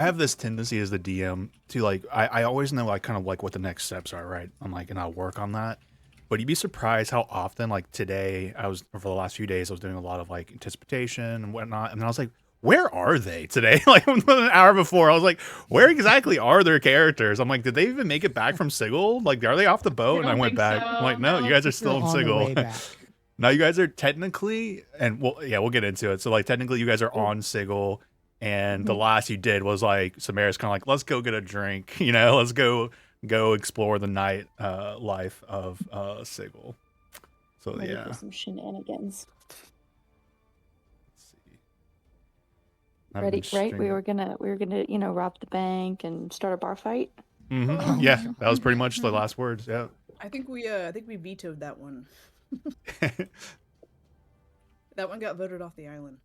I have this tendency as the DM to like I always know like kind of like what the next steps are, right? I'm like, and I'll work on that. But you'd be surprised how often, like today, I was for the last few days, I was doing a lot of like anticipation and whatnot, and then I was like, where are they today? Like an hour before, I was like, where exactly are their characters? I'm like, did they even make it back from Sigil? Like, are they off the I boat? And I don't went think back. I'm so. like, no, you guys are Still still in on their Sigil. way back. Now you guys are technically, and well, yeah, we'll get into it. So like technically, you guys are on Sigil, and the last you did was like Samara's kind of like, let's go get a drink, let's go explore the night life of Sigil. So Ready yeah, for some shenanigans. let's see. Ready, right? We were gonna, rob the bank and start a bar fight. Mm-hmm. Yeah, that was pretty much the last words. Yeah. I think we vetoed that one. That one got voted off the island.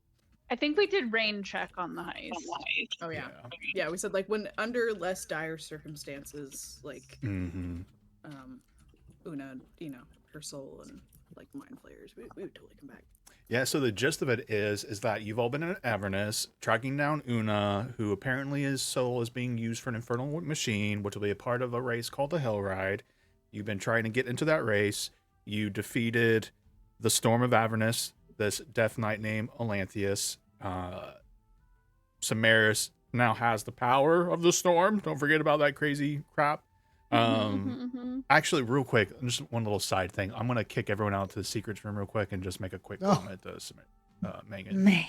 I think we did rain check on the heist. Oh yeah. Yeah, we said like when under less dire circumstances, like Una, her soul and like mind flayers, we would totally come back. Yeah, so the gist of it is that you've all been in Avernus, tracking down Una, who apparently his soul is being used for an infernal machine, which will be a part of a race called the Hell Ride. You've been trying to get into that race. You defeated the Storm of Avernus, this Death Knight named Elanthius. Samaris now has the power of the Storm. Don't forget about that crazy crap. Actually, real quick, just one little side thing. I'm gonna kick everyone out to the secrets room real quick and just make a quick comment to Megan. Man,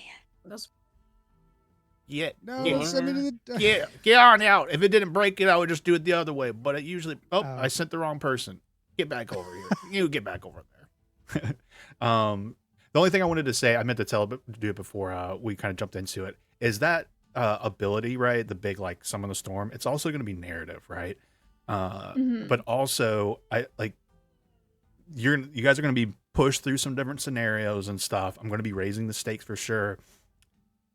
Yeah, No, send me to the. yeah, get on out. If it didn't break it, I would just do it the other way. But it usually, I sent the wrong person. Get back over here. You get back over there. The only thing I wanted to say, I meant to do it before we kind of jumped into it, is that ability, right? The big like summon the storm. It's also going to be narrative, right? But also, you guys are going to be pushed through some different scenarios and stuff. I'm going to be raising the stakes for sure.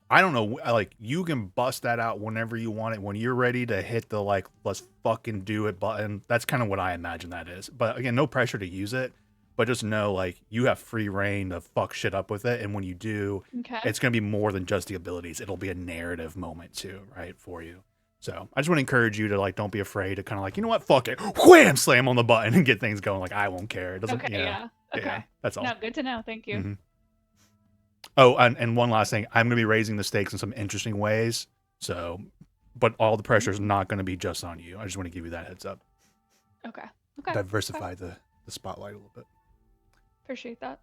I don't know, like you can bust that out whenever you want it. When you're ready to hit the like, let's fucking do it button. That's kind of what I imagine that is. But again, no pressure to use it. But just know, like, you have free reign to fuck shit up with it. And when you do, it's going to be more than just the abilities. It'll be a narrative moment too, right, for you. So I just want to encourage you to, like, don't be afraid to kind of like, you know what, fuck it. Wham! Slam on the button and get things going. Like, I won't care. It doesn't, Okay. That's all. No, good to know. Thank you. Mm-hmm. Oh, and one last thing. I'm going to be raising the stakes in some interesting ways. So, but all the pressure is not going to be just on you. I just want to give you that heads up. Okay. Diversify the spotlight a little bit. Appreciate that.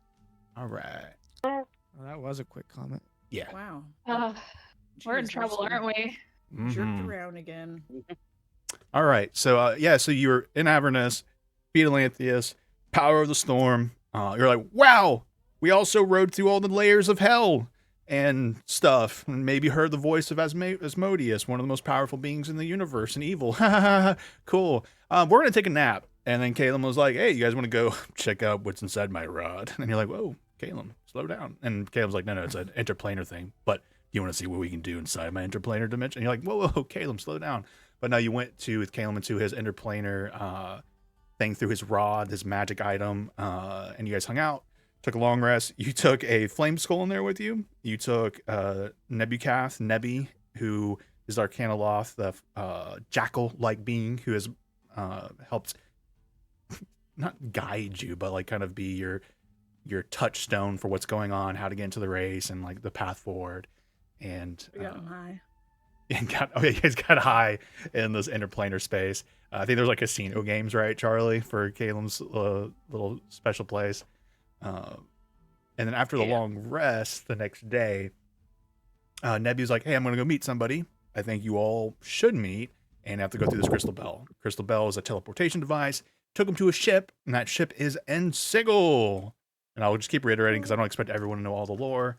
All right. Well, that was a quick comment. Yeah. Wow. We're in trouble, aren't we? Jerked around again. All right. So, so you're in Avernus, beat Elanthius, power of the storm. You're like, wow, we also rode through all the layers of hell and stuff, and maybe heard the voice of Asmodeus, one of the most powerful beings in the universe, and evil. Cool. We're going to take a nap. And then Caleb was like, hey, you guys want to go check out what's inside my rod? And you're like, whoa, Caleb, slow down. And Caleb's like, no, it's an interplanar thing. But you want to see what we can do inside my interplanar dimension? And you're like, whoa, Caleb, slow down. But now you went with Caleb into his interplanar thing through his rod, his magic item, and you guys hung out, took a long rest. You took a flame skull in there with you. You took Nebucath, Nebi, who is Arcanoloth, the jackal-like being who has helped not guide you, but like kind of be your touchstone for what's going on, how to get into the race, and like the path forward. And we got him high. You guys got high in this interplanar space. I think there's like casino games, right, Charlie, for Caleb's little special place. And then after the long rest the next day, Nebu's like, hey, I'm going to go meet somebody I think you all should meet and have to go through this crystal bell. Crystal bell is a teleportation device. Took him to a ship, and that ship is in Sigil. And I'll just keep reiterating because I don't expect everyone to know all the lore.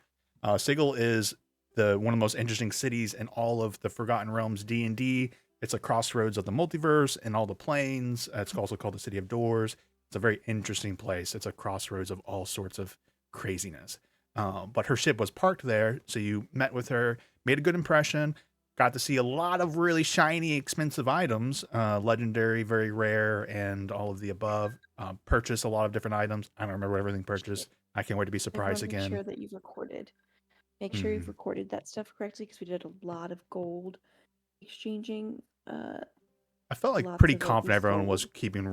Sigil is one of the most interesting cities in all of the Forgotten Realms D&D. It's a crossroads of the multiverse and all the planes. It's also called the City of Doors. It's a very interesting place. It's a crossroads of all sorts of craziness. But her ship was parked there, so you met with her, made a good impression, got to see a lot of really shiny, expensive items, legendary, very rare, and all of the above. Purchased a lot of different items. I don't remember everything purchased. I can't wait to be surprised again. Make sure that you've recorded. Make sure you've recorded that stuff correctly because we did a lot of gold exchanging. I felt like Lots pretty of it we confident everyone was sold. keeping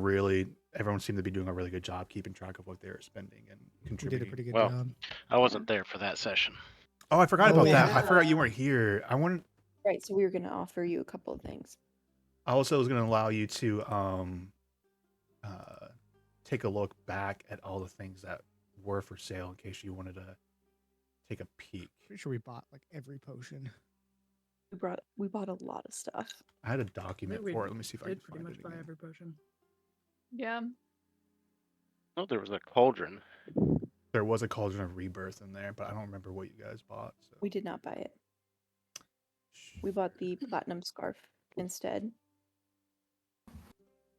everyone seemed to be doing a really good job keeping track of what they were spending and We did a contributing. pretty good Well, job. I wasn't there for that session. Oh, I forgot Oh, about that. yeah. I forgot you weren't here. I wanted. Right, so we were gonna offer you a couple of things. I also was going to allow you to uh, take a look back at all the things that were for sale in case you wanted to take a peek. Pretty sure we bought like every potion. We bought a lot of stuff. I had a I think document we for it. Let me see if I can did pretty find much it buy again. every potion. Yeah. Oh, there was a cauldron. There was a Cauldron of Rebirth in there, but I don't remember what you guys bought. So. We did not buy it. We bought the platinum scarf instead.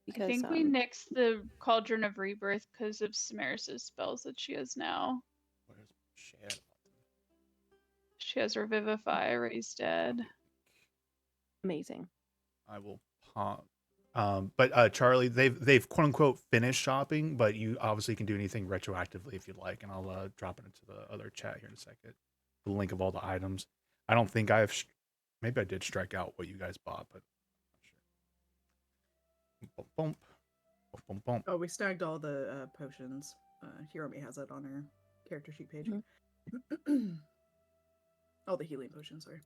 I think we nixed the Cauldron of Rebirth because of Samaris's spells that she has now. What is share? She has Revivify, Raise Dead. Amazing. I will pop. But Charlie, they've quote unquote finished shopping, but you obviously can do anything retroactively if you'd like, and I'll drop it into the other chat here in a second. The link of all the items. I don't think maybe I did strike out what you guys bought, but I'm not sure. Bump, bump, bump, bump. Oh, we snagged all the potions. Hiromi has that on her character sheet page. All the healing potions, sorry.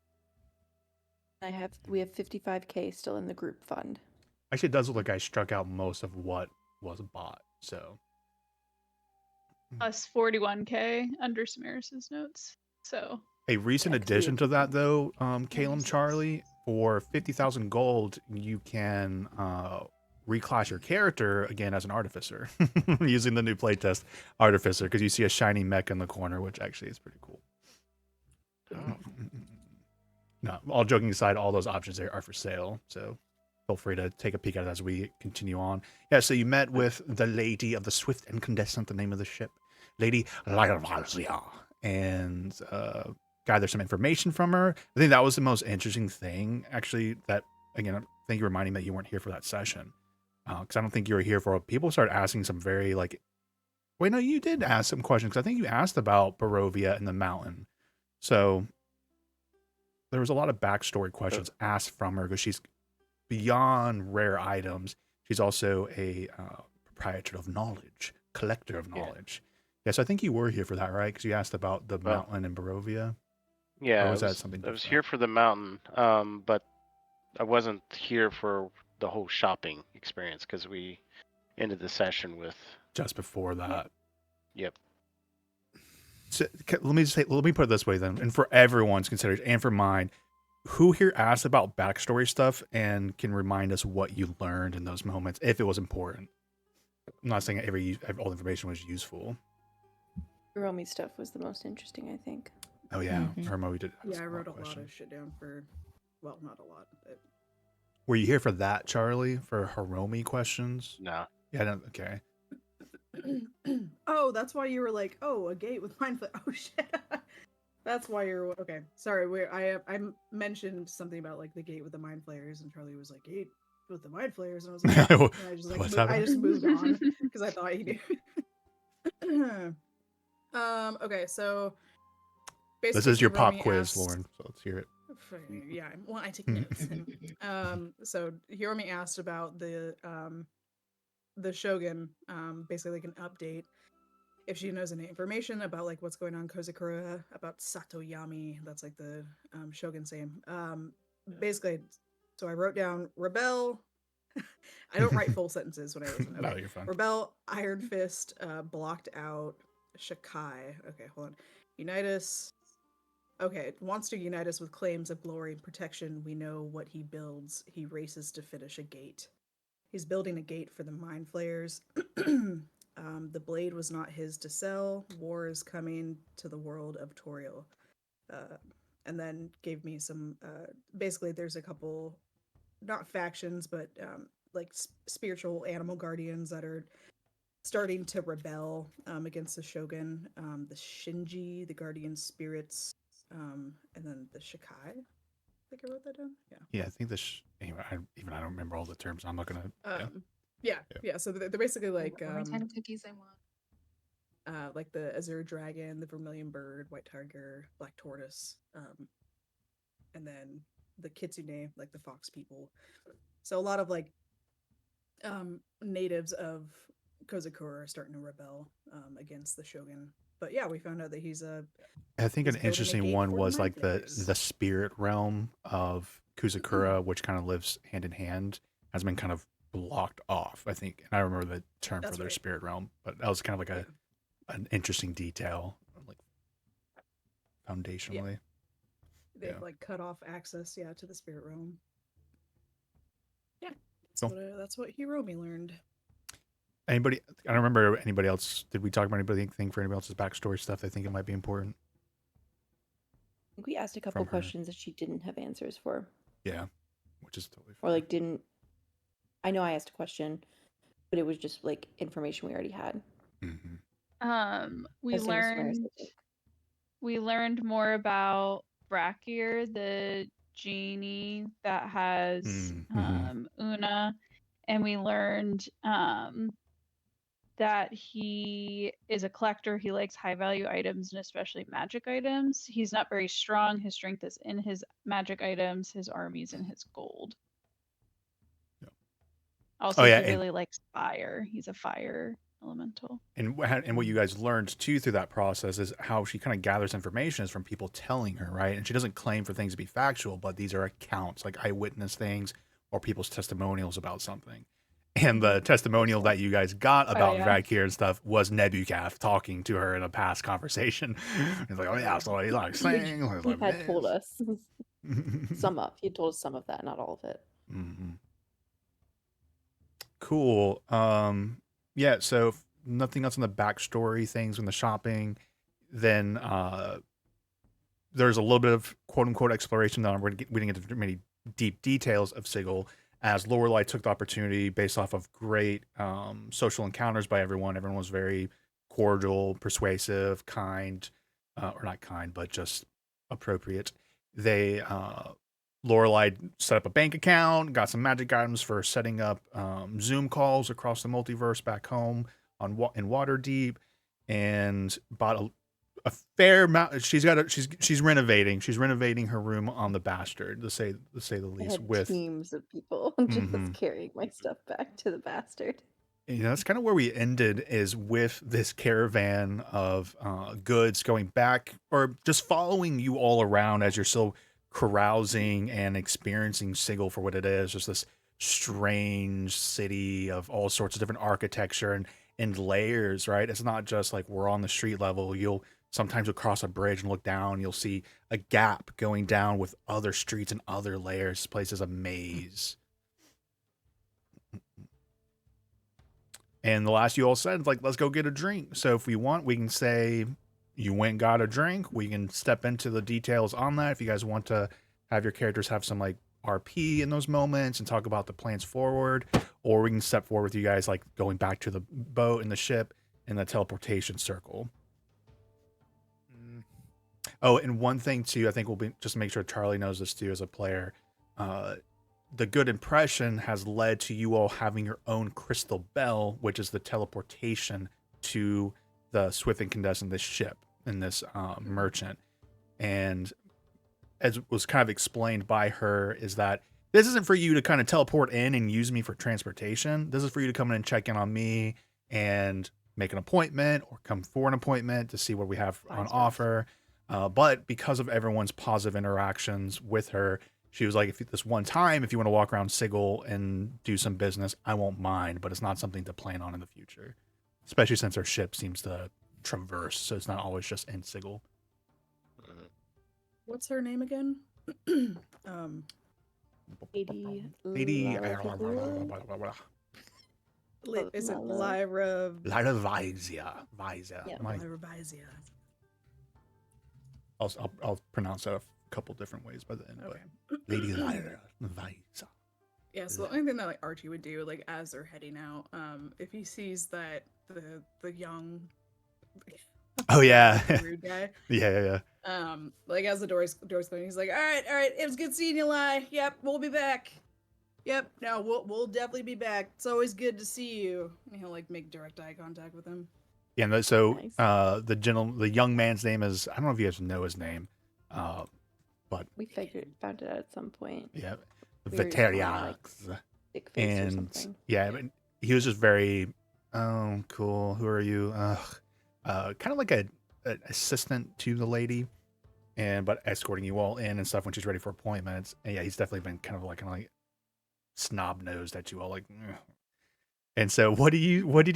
We have 55K still in the group fund. Actually, it does look like I struck out most of what was bought. So Plus 41K under Samaris's notes. So a recent addition to that, though, Caleb, Charlie, for 50,000 gold, you can reclass your character again as an artificer using the new playtest artificer because you see a shiny mech in the corner, which actually is pretty cool. Oh. No, all joking aside, all those options there are for sale. So feel free to take a peek at it as we continue on. Yeah, so you met with the Lady of the Swift Incandescent, the name of the ship, Lady Lyravazia, and gathered some information from her. I think that was the most interesting thing, actually, that, again, thank you for reminding me that you weren't here for that session. Because I don't think you were here for it. People started asking some very, like, wait, no, you did ask some questions, because I think you asked about Barovia and the mountain. So there was a lot of backstory questions asked from her, because she's beyond rare items. She's also a proprietor of knowledge, collector of knowledge. Yeah, so I think you were here for that, right? Because you asked about the mountain in Barovia. Yeah, or was that something I was different? here for the mountain, but I wasn't here for the whole shopping experience because we ended the session with Just before that. Yep. So, let me put it this way then, and for everyone's consideration and for mine, who here asked about backstory stuff and can remind us what you learned in those moments if it was important? I'm not saying all the information was useful. Hiromi stuff was the most interesting, I think. Oh yeah, Hermo, we did. Yeah, I wrote a lot of shit down for, well, not a lot, but. Were you here for that, Charlie? For Hiromi questions? No. Yeah, no, okay. Oh, that's why you were like, oh, a gate with mind flare. Oh shit. That's why you're okay. Sorry, I mentioned something about like the gate with the mind flayers, and Charlie was like, gate with the mind flayers, and I was like, and I just like I just moved on because I thought he knew. Okay, so basically, this is your pop Hiromi quiz, asked, Lauren. So let's hear it. Yeah, well, I take notes. So Hiromi asked about the Shogun, basically like an update. If she knows any information about like what's going on in Kozakura, about Satoyami, that's like the Shogun's name. Basically, so I wrote down rebel. I don't write full sentences when I listen. Okay. No, you're fine. Rebel, Iron Fist, blocked out, Shakai. Okay, hold on. Unite us. Okay, wants to unite us with claims of glory and protection. We know what he builds. He races to finish a gate. He's building a gate for the mind flayers. The blade was not his to sell. War is coming to the world of Toriel. And then gave me some, basically there's a couple, not factions, but like spiritual animal guardians that are starting to rebel against the Shogun. The Shinji, the guardian spirits, and then the Shikai. I think I wrote that down. Yeah. Yeah, I think this. Anyway, I don't remember all the terms. I'm not gonna. Yeah. So they're basically like what kind of cookies I want. like the Azure Dragon, the Vermilion Bird, White Tiger, Black Tortoise, and then the Kitsune, like the fox people. So a lot of like natives of Kozakura are starting to rebel against the shogun. But yeah, we found out that I think he's an building a interesting gate one for was the like Mind the Flayers. spirit realm of Kuzakura, which kind of lives hand in hand, has been kind of blocked off. I think, and I remember the term That's for their right. spirit realm, but that was kind of like an interesting detail, like foundationally. They've Yeah. like cut off access, to the spirit realm. Yeah, Cool. that's what Hiromi learned. Anybody? I don't remember anybody else. Did we talk about anything for anybody else's backstory stuff? I think it might be important. I think we asked a couple From her. questions that she didn't have answers for. Yeah, which is totally Or fine. like didn't. I know I asked a question, but it was just like information we already had. Mm-hmm. We Same with Samaris, learned I think. we learned more about Brakir, the genie that has Mm-hmm. Una, and we learned that he is a collector. He likes high value items and especially magic items. He's not very strong. His strength is in his magic items, his armies, and his gold. Yep. Also, Oh, yeah, he really likes fire. He's a fire elemental. And what you guys learned too through that process is how she kind of gathers information is from people telling her, right? And she doesn't claim for things to be factual, but these are accounts, like eyewitness things or people's testimonials about something. And the testimonial that you guys got about Vakir and stuff was Nebukath talking to her in a past conversation. He's like, "Oh yeah, so he likes saying." He had told us some of. He told us some of that, not all of it. Mm-hmm. Cool. Yeah. So if nothing else on the backstory things from the shopping, then there's a little bit of quote unquote exploration. That we didn't get into many deep details of Sigil, as Lorelei took the opportunity based off of great social encounters by everyone. Everyone was very cordial, persuasive, kind, or not kind, but just appropriate. They Lorelei set up a bank account, got some magic items for setting up Zoom calls across the multiverse back home in Waterdeep, and bought a fair amount. She's renovating her room on the Bastard, to say the I least. had With teams of people just carrying my stuff back to the Bastard. that's kind of where we ended, is with this caravan of goods going back, or just following you all around as you're still carousing and experiencing Sigil for what it is, just this strange city of all sorts of different architecture and layers, right? It's not just like we're on the street level. You'll sometimes cross a bridge and look down, you'll see a gap going down with other streets and other layers. This place is a maze. And the last you all said, like, let's go get a drink. So if we want, we can say you went and got a drink. We can step into the details on that. If you guys want to have your characters have some like RP in those moments and talk about the plans forward, or we can step forward with you guys, like going back to the boat and the ship and the teleportation circle. Oh, and one thing too, I think we'll be just make sure Charlie knows this too as a player. The good impression has led to you all having your own crystal bell, which is the teleportation to the swift incandescent, this ship and this merchant. And as was kind of explained by her, is that this isn't for you to kind of teleport in and use me for transportation. This is for you to come in and check in on me and make an appointment or come for an appointment to see what we have on offer. But because of everyone's positive interactions with her, she was like, if this one time, if you want to walk around Sigil and do some business, I won't mind, but it's not something to plan on in the future, especially since her ship seems to traverse, so it's not always just in Sigil. What's her name again? Lady. Is it Lyra? Lyra Vizia. Yeah. Lyra Vizia. I'll pronounce that a couple different ways by the end, but Lady Lyra Vizia. Yeah, so the only thing that like Archie would do, like as they're heading out, if he sees that the young rude guy. Yeah. Like as the doors closing, he's like, all right, it was good seeing you, Lai. Yep, we'll be back. Yep, no, we'll definitely be back. It's always good to see you. And he'll like make direct eye contact with him. Yeah, no, so Nice. the young man's name is, I don't know if you guys know his name. but We found it out at some point. yeah, We were calling it, like, Veterians. Dick face or And something. yeah, but he was just very, oh, cool. Who are you? Kind of like an assistant to the lady, but escorting you all in and stuff when she's ready for appointments. And yeah, he's definitely been kind of like snob nosed at you all, like. Ugh. And so, what did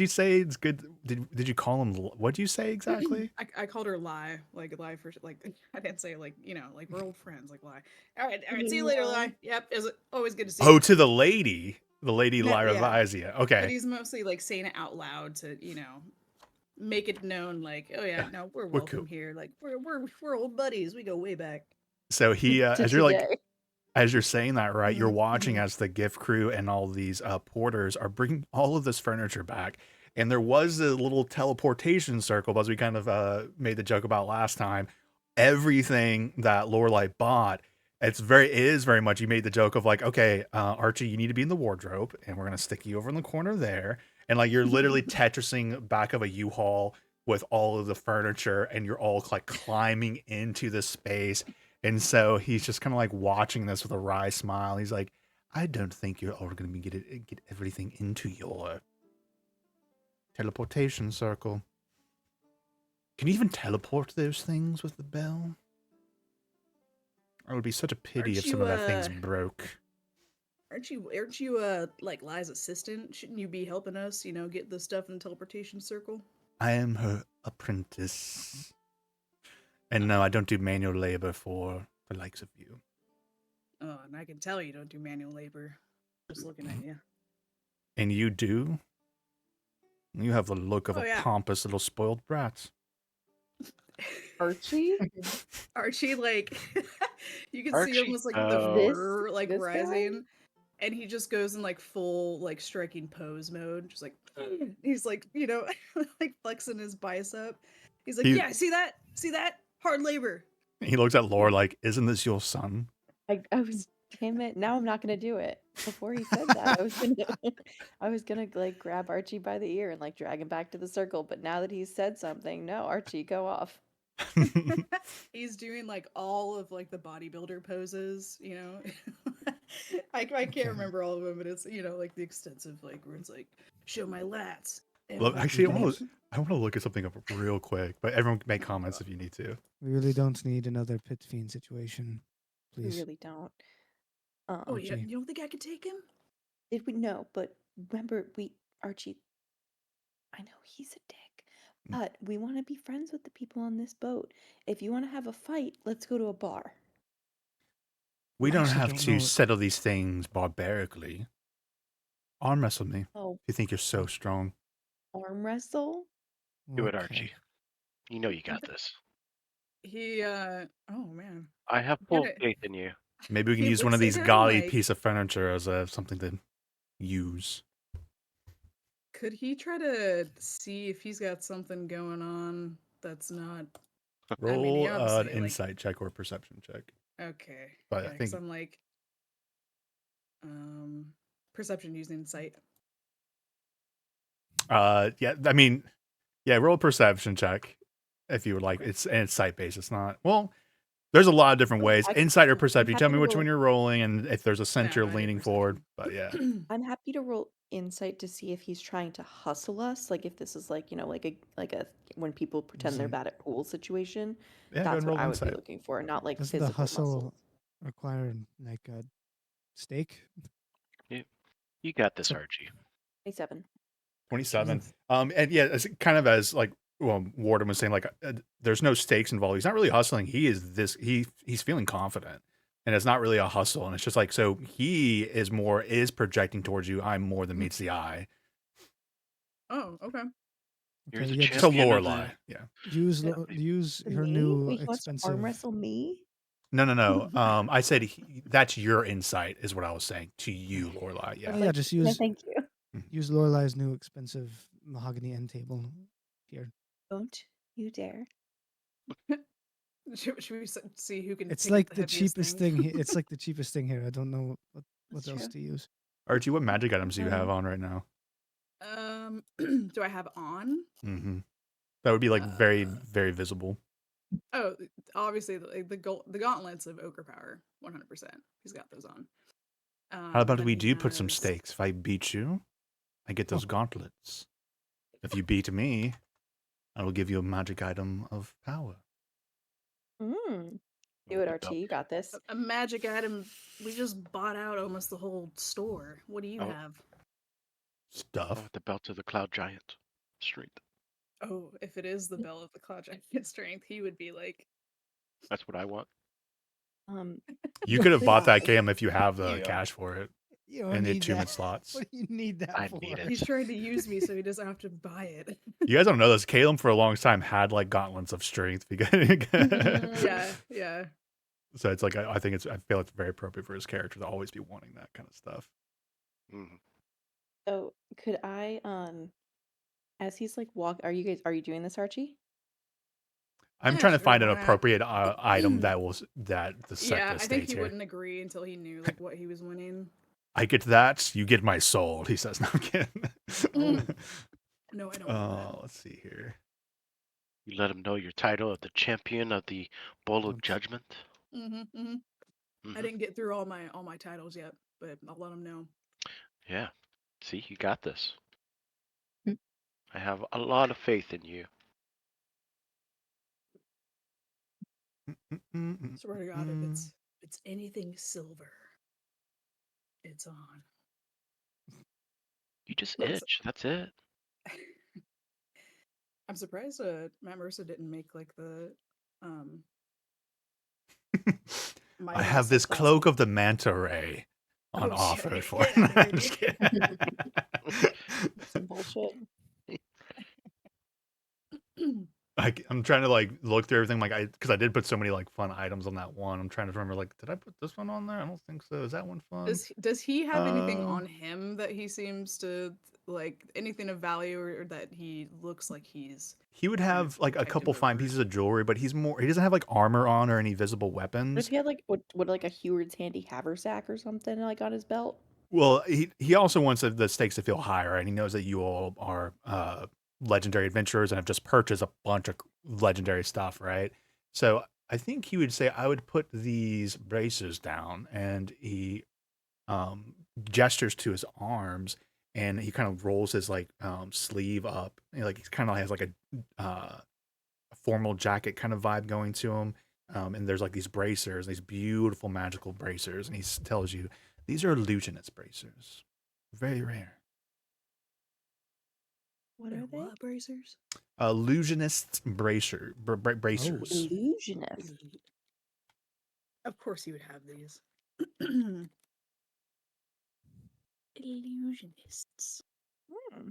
you say? It's good. Did you call him? What did you say exactly? I called her lie, like lie for like I didn't say like like we're old friends, like lie. All right, see you later, lie. Yep, it's always good to see you. Oh, to the lady Lyra Yeah. Vizia. But Okay, he's mostly like saying it out loud to make it known, like, oh yeah, no, we're We're welcome cool. here. Like we're old buddies. We go way back. so he To as you're like. today. As you're saying that, right, you're Mhm, watching mhm. as the gift crew and all these porters are bringing all of this furniture back. And there was a little teleportation circle, as we kind of made the joke about last time. Everything that Lorelai bought, it is very much, you made the joke of like, okay, Archie, you need to be in the wardrobe, and we're going to stick you over in the corner there. And like, you're literally Tetrising back of a U-Haul with all of the furniture, and you're all like climbing into the space. And so he's just kind of like watching this with a wry smile. He's like, I don't think you're all going to get everything into your teleportation circle. Can you even teleport those things with the bell? It would be such a pity Aren't if some you, of that thing's broke. Aren't you like Lie's assistant? Shouldn't you be helping us, get the stuff in the teleportation circle? I am her apprentice. And no, I don't do manual labor for the likes of you. Oh, and I can tell you don't do manual labor. Just looking at you. And you do? You have the look of Oh, a yeah. pompous little spoiled brat. Archie? Archie, like, you can see Archie, almost like the oh. fur, like This guy? rising, and he just goes in like full like striking pose mode, just like he's like like flexing his bicep. He's like, yeah, see that hard labor. He looks at Laura like, isn't this your son? I was, damn it. Now I'm not gonna do it. Before he said that, I was gonna like grab Archie by the ear and like drag him back to the circle. But now that he's said something, no, Archie, go off. He's doing like all of like the bodybuilder poses, I can't remember all of them, but it's like the extensive like where it's like show my lats. Well, actually, I want to look at something up real quick, but everyone make comments if you need to. We really don't need another pit fiend situation, We please. really don't. Oh yeah, Archie. you don't think I could take him? Did we no? But remember, Archie. I know he's a dick, but we want to be friends with the people on this boat. If you want to have a fight, let's go to a bar. We I don't actually have don't to know. settle these things barbarically. Arm wrestle me. Oh, You think you're so strong. arm wrestle? Do it, Okay. Archie. You know you got this. He oh man. I have full Get it. faith in you. Maybe we can He use one of looks these at him gaudy like- piece of furniture as something to use. Could he try to see if he's got something going on that's not Roll he an obviously, like- insight check or a perception check. okay? But I Yeah, 'cause think- I'm like perception using insight. Yeah, I mean, yeah, roll a perception check if you would like. It's sight based. It's not. Well, there's a lot of different ways. I can- Insight or I'm perception. You tell happy me to which roll- one you're rolling, and if there's a sense No, you're I did leaning perception. forward. But yeah, I'm happy to roll insight to see if he's trying to hustle us, like if this is like like a when people pretend they're Doesn't- bad at pool situation. yeah, go ahead That's and what roll I would insight. be looking for, not like Doesn't physical the hustle muscle. require like a stake? You got this, Archie. 27. 27. And yeah, it's kind of as like Warden was saying, like there's no stakes involved. He's not really hustling. He's feeling confident, and it's not really a hustle. And it's just like, so he is projecting towards you. I'm more than meets the eye. Oh, okay. You're Okay, the yeah, Just just a champion of Lorelai. Yeah. use Yeah. use her Me? new Wait, he wants to expensive. arm wrestle me? No. I said that's your insight, is what I was saying to you, Lorelai. Yeah. Oh, yeah, just No, use thank you. use Lorelai's new expensive mahogany end table here. Don't you dare. Should we see who can? It's pick up like the the heaviest cheapest thing. It's like the cheapest thing here. I don't know what That's else true. to use. Archie, what magic items do you have on right now? Do I have on? That would be like very, Uh, very visible. Oh, obviously the gauntlets of Ogre Power, 100%. He's got those on. How about Then we he do put some has- stakes? If I beat you, I get those Oh. gauntlets. If you beat me, I will give you a magic item of power. Mm. Do With it, the Archie. belt. You got this. a magic item. We just bought out almost the whole store. What do you Oh. have? Stuff. With the belt of the Cloud Giant. Strength. Oh, if it is the bell of the Cloud Giant strength, he would be like, That's what I want. You could have Could bought that, I? Cam, if you have the Yeah. cash for it You don't in the need attunement that. slots. What do you need that I for? need it. he's trying to use me so he doesn't have to buy it. You guys don't know this. Caleb for a long time had like gauntlets of strength because Yeah. So it's like I feel it's very appropriate for his character to always be wanting that kind of stuff. Mhm. So could I, as he's like are you doing this, Archie? I'm Yeah, trying to sure, find an why not? appropriate item that the set Yeah, the I think stakes he here. wouldn't agree until he knew like what he was winning. I get that. You get my soul. He says, "No, I'm kidding." No, I don't want that. Let's see here. You let him know your title of the champion of the Bowl of Oops. Judgment. I Mhm. didn't get through all my titles yet, but I'll let him know. Yeah. See, you got this. Mm. I have a lot of faith in you. Swear to God, if it's anything silver, it's on. You just Looks- itch. That's it. I'm surprised Matt Mercer didn't make like the I have this cloak of the manta ray on Oh, offer shit. for. Get outta here, I'm just dude. kidding. Some bullshit. I'm trying to like look through everything, like because I did put so many like fun items on that one. I'm trying to remember, like, did I put this one on there? I don't think so. Is that one fun? Does he have anything Uh, on him that he seems to like anything of value or that he looks like he's He would kind of have like a protective couple fine over? pieces of jewelry, but he doesn't have like armor on or any visible What if weapons. he had like what like a Heward's handy haversack or something like on his belt? Well, he also wants the stakes to feel higher, and he knows that you all are legendary adventurers and have just purchased a bunch of legendary stuff, right? So I think he would say, I would put these braces down, and he gestures to his arms, and he kind of rolls his like sleeve up, like he kind of has like a formal jacket kind of vibe going to him. And there's like these bracers, these beautiful magical bracers, and he tells you these are illusionist bracers, very rare. What They're are they? what bracers? Illusionist bracers. Illusionist. Of course he would have these. Illusionists. Hmm.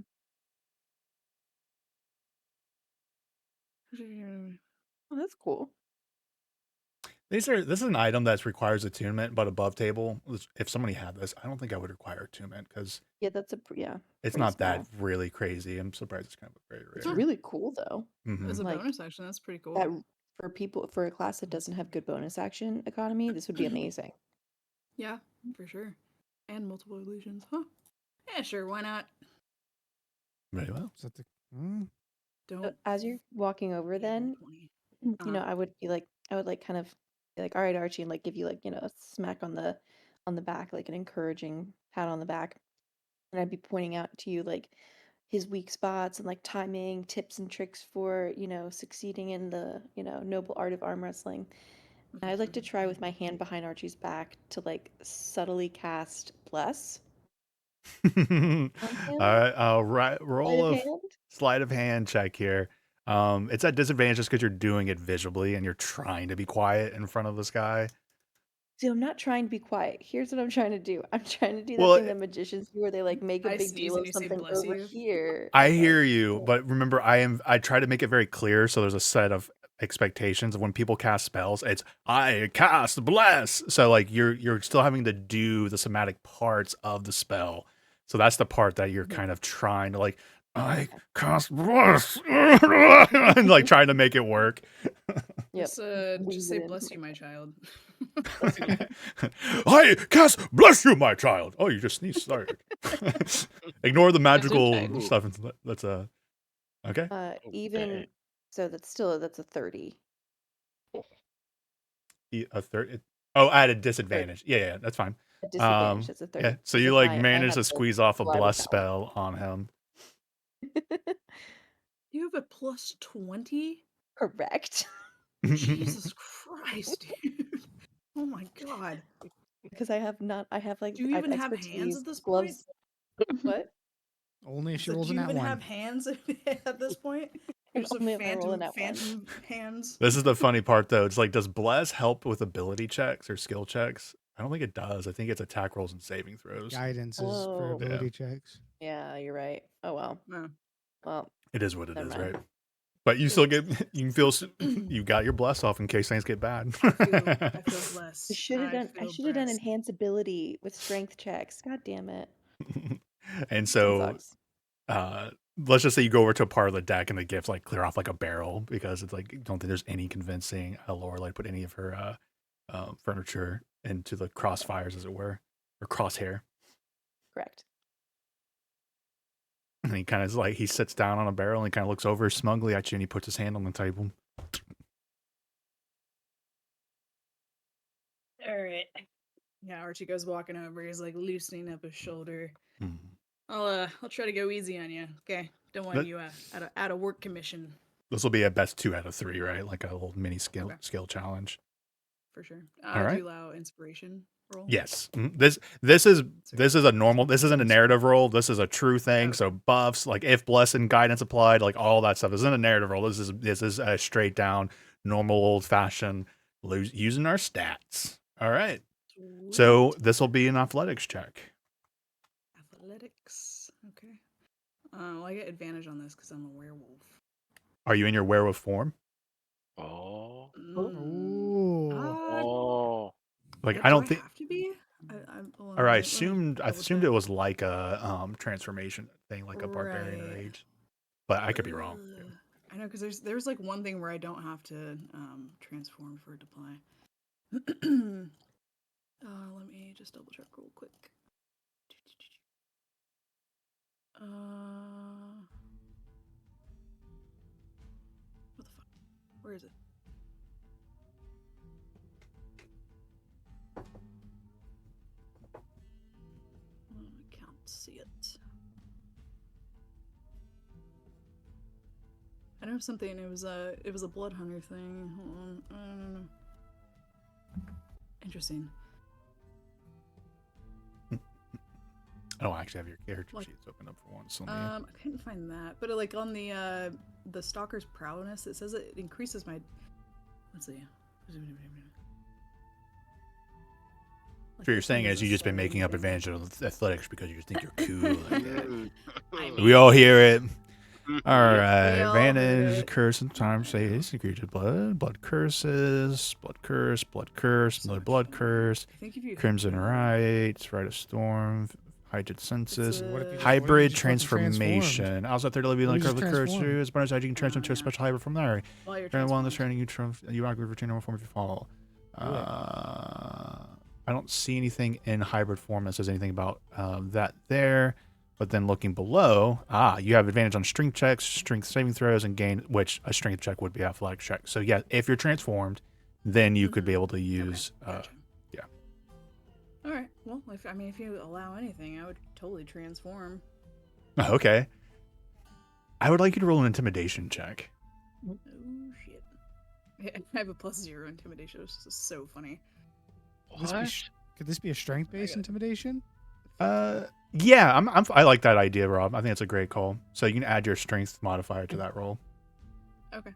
Oh, that's cool. This is an item that requires attunement, but above table. If somebody had this, I don't think I would require attunement because Yeah, that's yeah. it's pretty not small. that really crazy. I'm surprised it's kind of very It's rare. really cool though. Mhm. As a Like, bonus action, that's pretty cool. That for a class that doesn't have good bonus action economy, this would be amazing. Yeah, for sure. And multiple illusions, huh? Yeah, sure, why not? Very well. Is that the, Don't As you're walking over, then 20. you know, I would like kind of be like, all right, Archie, and like give you like a smack on the back, like an encouraging pat on the back, and I'd be pointing out to you like his weak spots and like timing tips and tricks for succeeding in the noble art of arm wrestling. And I'd like to try with my hand behind Archie's back to like subtly cast bless on him. All right, roll Sleight of a hand. sleight of hand check here. It's at disadvantage just because you're doing it visually and you're trying to be quiet in front of this guy. See, I'm not trying to be quiet. Here's what I'm trying to do. I'm trying to do that Well, thing that magicians do where they like make a I big sneeze deal and of you say something bless over you. here. I and, hear like, you, but remember, I try to make it very clear so there's a set of expectations of when people cast spells. It's I cast bless, so like you're still having to do the somatic parts of the spell. So that's the part that you're kind of trying to like I cast bless and like trying to make it work. Yep. Just Weave say it into bless my you, my child. I cast bless you, my child. Oh, you just sneezed. Sorry. Ignore the magical Gesundheit. stuff. That's okay. Even dang. so, that's a 30. A third. Oh, at a disadvantage. Yeah, that's fine. A disadvantage. That's a third. Yeah, so because you if like I manage have to the squeeze off a reliable bless talent. spell on him. You have a plus 20? Correct. Jesus Christ, dude. Oh my god. Because I have like Do you I have even have hands expertise, at this gloves. point? What? Only if she So rolls do in you that even one. have hands at this point? And There's a only if I roll in that one. phantom hands. This is the funny part, though. It's like, does bless help with ability checks or skill checks? I don't think it does. I think it's attack rolls and saving throws. Guidance is for Oh. ability checks. Yeah, you're right. Oh well. No. Well, It is what it never is, mind. right? But you still get, you can feel, you got your bless off in case things get bad. I feel blessed. I should have done blessed. enhance ability with strength checks. God damn it. And That so, sucks. let's just say you go over to a part of the deck and the gift like clear off like a barrel because it's like, don't think there's any convincing Lorelei put any of her furniture into the crossfires, as it were, or crosshair. Correct. And he kind of like, he sits down on a barrel and he kind of looks over smugly at you and he puts his hand on the table. All right. Yeah, Archie goes walking over. He's like loosening up his shoulder. Mhm. I'll try to go easy on you. Okay, don't want That- you out of work commission This will be a best 2 out of 3, right? Like a little mini skill Okay. skill challenge. for sure. All right. Do you allow inspiration roll? Yes. This is a normal. This isn't a narrative roll. This is a true thing. Okay. So buffs, like if bless and guidance applied, like all that stuff. This isn't a narrative roll. This is a straight down normal old fashioned using our stats. All right. So Sweet. this will be an athletics check. Athletics. Okay. Well, I get advantage on this because I'm a werewolf. Are you in your werewolf form? Oh. Ooh. Oh. Like do I don't think. have to be. Or I assumed it was like a transformation thing, like a barbarian or Right. age. But I could be wrong. Ugh. I know because there's like one thing where I don't have to transform for it to apply. Let me just double check real quick. What the fuck? Where is it? I can't see it. I know something. It was a blood hunter thing. Hold on. I don't know. Interesting. I don't actually have your character Like- sheets open up for once. Let me- I couldn't find that, but like on the stalker's prowess, it says it increases my. Let's see. So you're saying is you just been making up advantage of athletics because you just think you're cool like that. Mm. We all hear it. All right, We all hear advantage, it. curse, and time say it's secreted blood curses, blood curse, another blood curse, I think if you crimson rights, rite of storm, heightened senses, What if you just- hybrid what if you just fucking transformed? transformation. I was out there to live What like if you the just curse. transformed? As bonus, you can transform to a yeah. special hybrid from there. while you're Turn one this transformed. turning you activate return normal form if you fall. Do it. I don't see anything in hybrid form that says anything about that there. But then looking below, you have advantage on strength checks, strength saving throws, and gain, which a strength check would be athletic check. So yeah, if you're transformed, then you could be able to use. Gotcha. yeah. All right. Well, if you allow anything, I would totally transform. Okay. I would like you to roll an intimidation check. Oh shit! I have a +0 intimidation. This is so funny. Could this be could this be a strength-based got it. intimidation? Yeah, I like that idea, Rob. I think it's a great call. So you can add your strength modifier to that roll, Okay.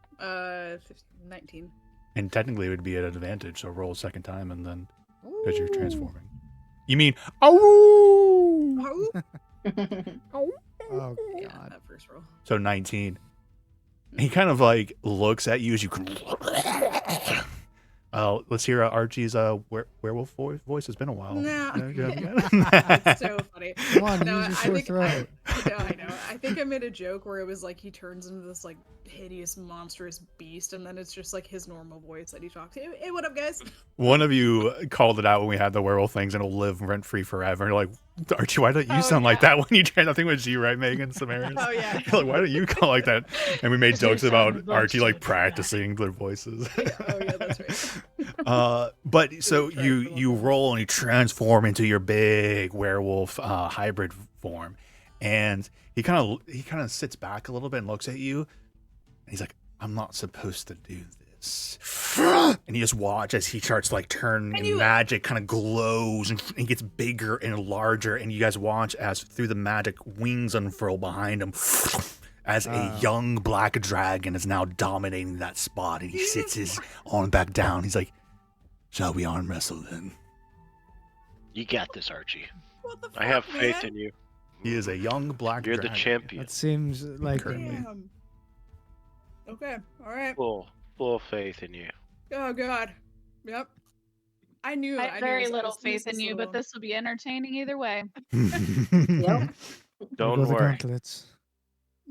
19. and technically it would be at advantage. So roll a second time, and then because you're Ooh. transforming. You mean oh? Oh Yeah, god. that first roll. So 19. He kind of like looks at you as you. Let's hear Archie's werewolf voice. It's been a while. No. Yeah. It's so funny. Come on, No, use your I sore think throat. I know. I think I made a joke where it was like he turns into this like hideous, monstrous beast, and then it's just like his normal voice that he talks. Hey, what up, guys? One of you called it out when we had the werewolf things, and it'll live rent free forever. And you're like, Archie, why don't you sound like that when you try? I think it was you, right, Megan Samaras? Oh yeah. You're like, why don't you call like that? And we made Because you jokes about sounded like Archie like shit. practicing their voices. Oh yeah, that's right. But so you roll and you transform into your big werewolf hybrid form, and he kind of sits back a little bit and looks at you, and he's like, I'm not supposed to do this. And you just watch as he starts like turn and magic kind of glows and he gets bigger and larger, and you guys watch as through the magic wings unfurl behind him as a young black dragon is now dominating that spot, and he sits his arm back down. He's like, shall we arm wrestle then? You got this, Archie. What the fuck, I have faith man? in you. He is a young black You're dragon. the champion. That seems like Damn. Okay. All right. Full faith in you. Oh god. Yep. I knew. I have knew very this- little this faith in is you, but little- this will be entertaining either way. Yep. Don't go the worry. gauntlets.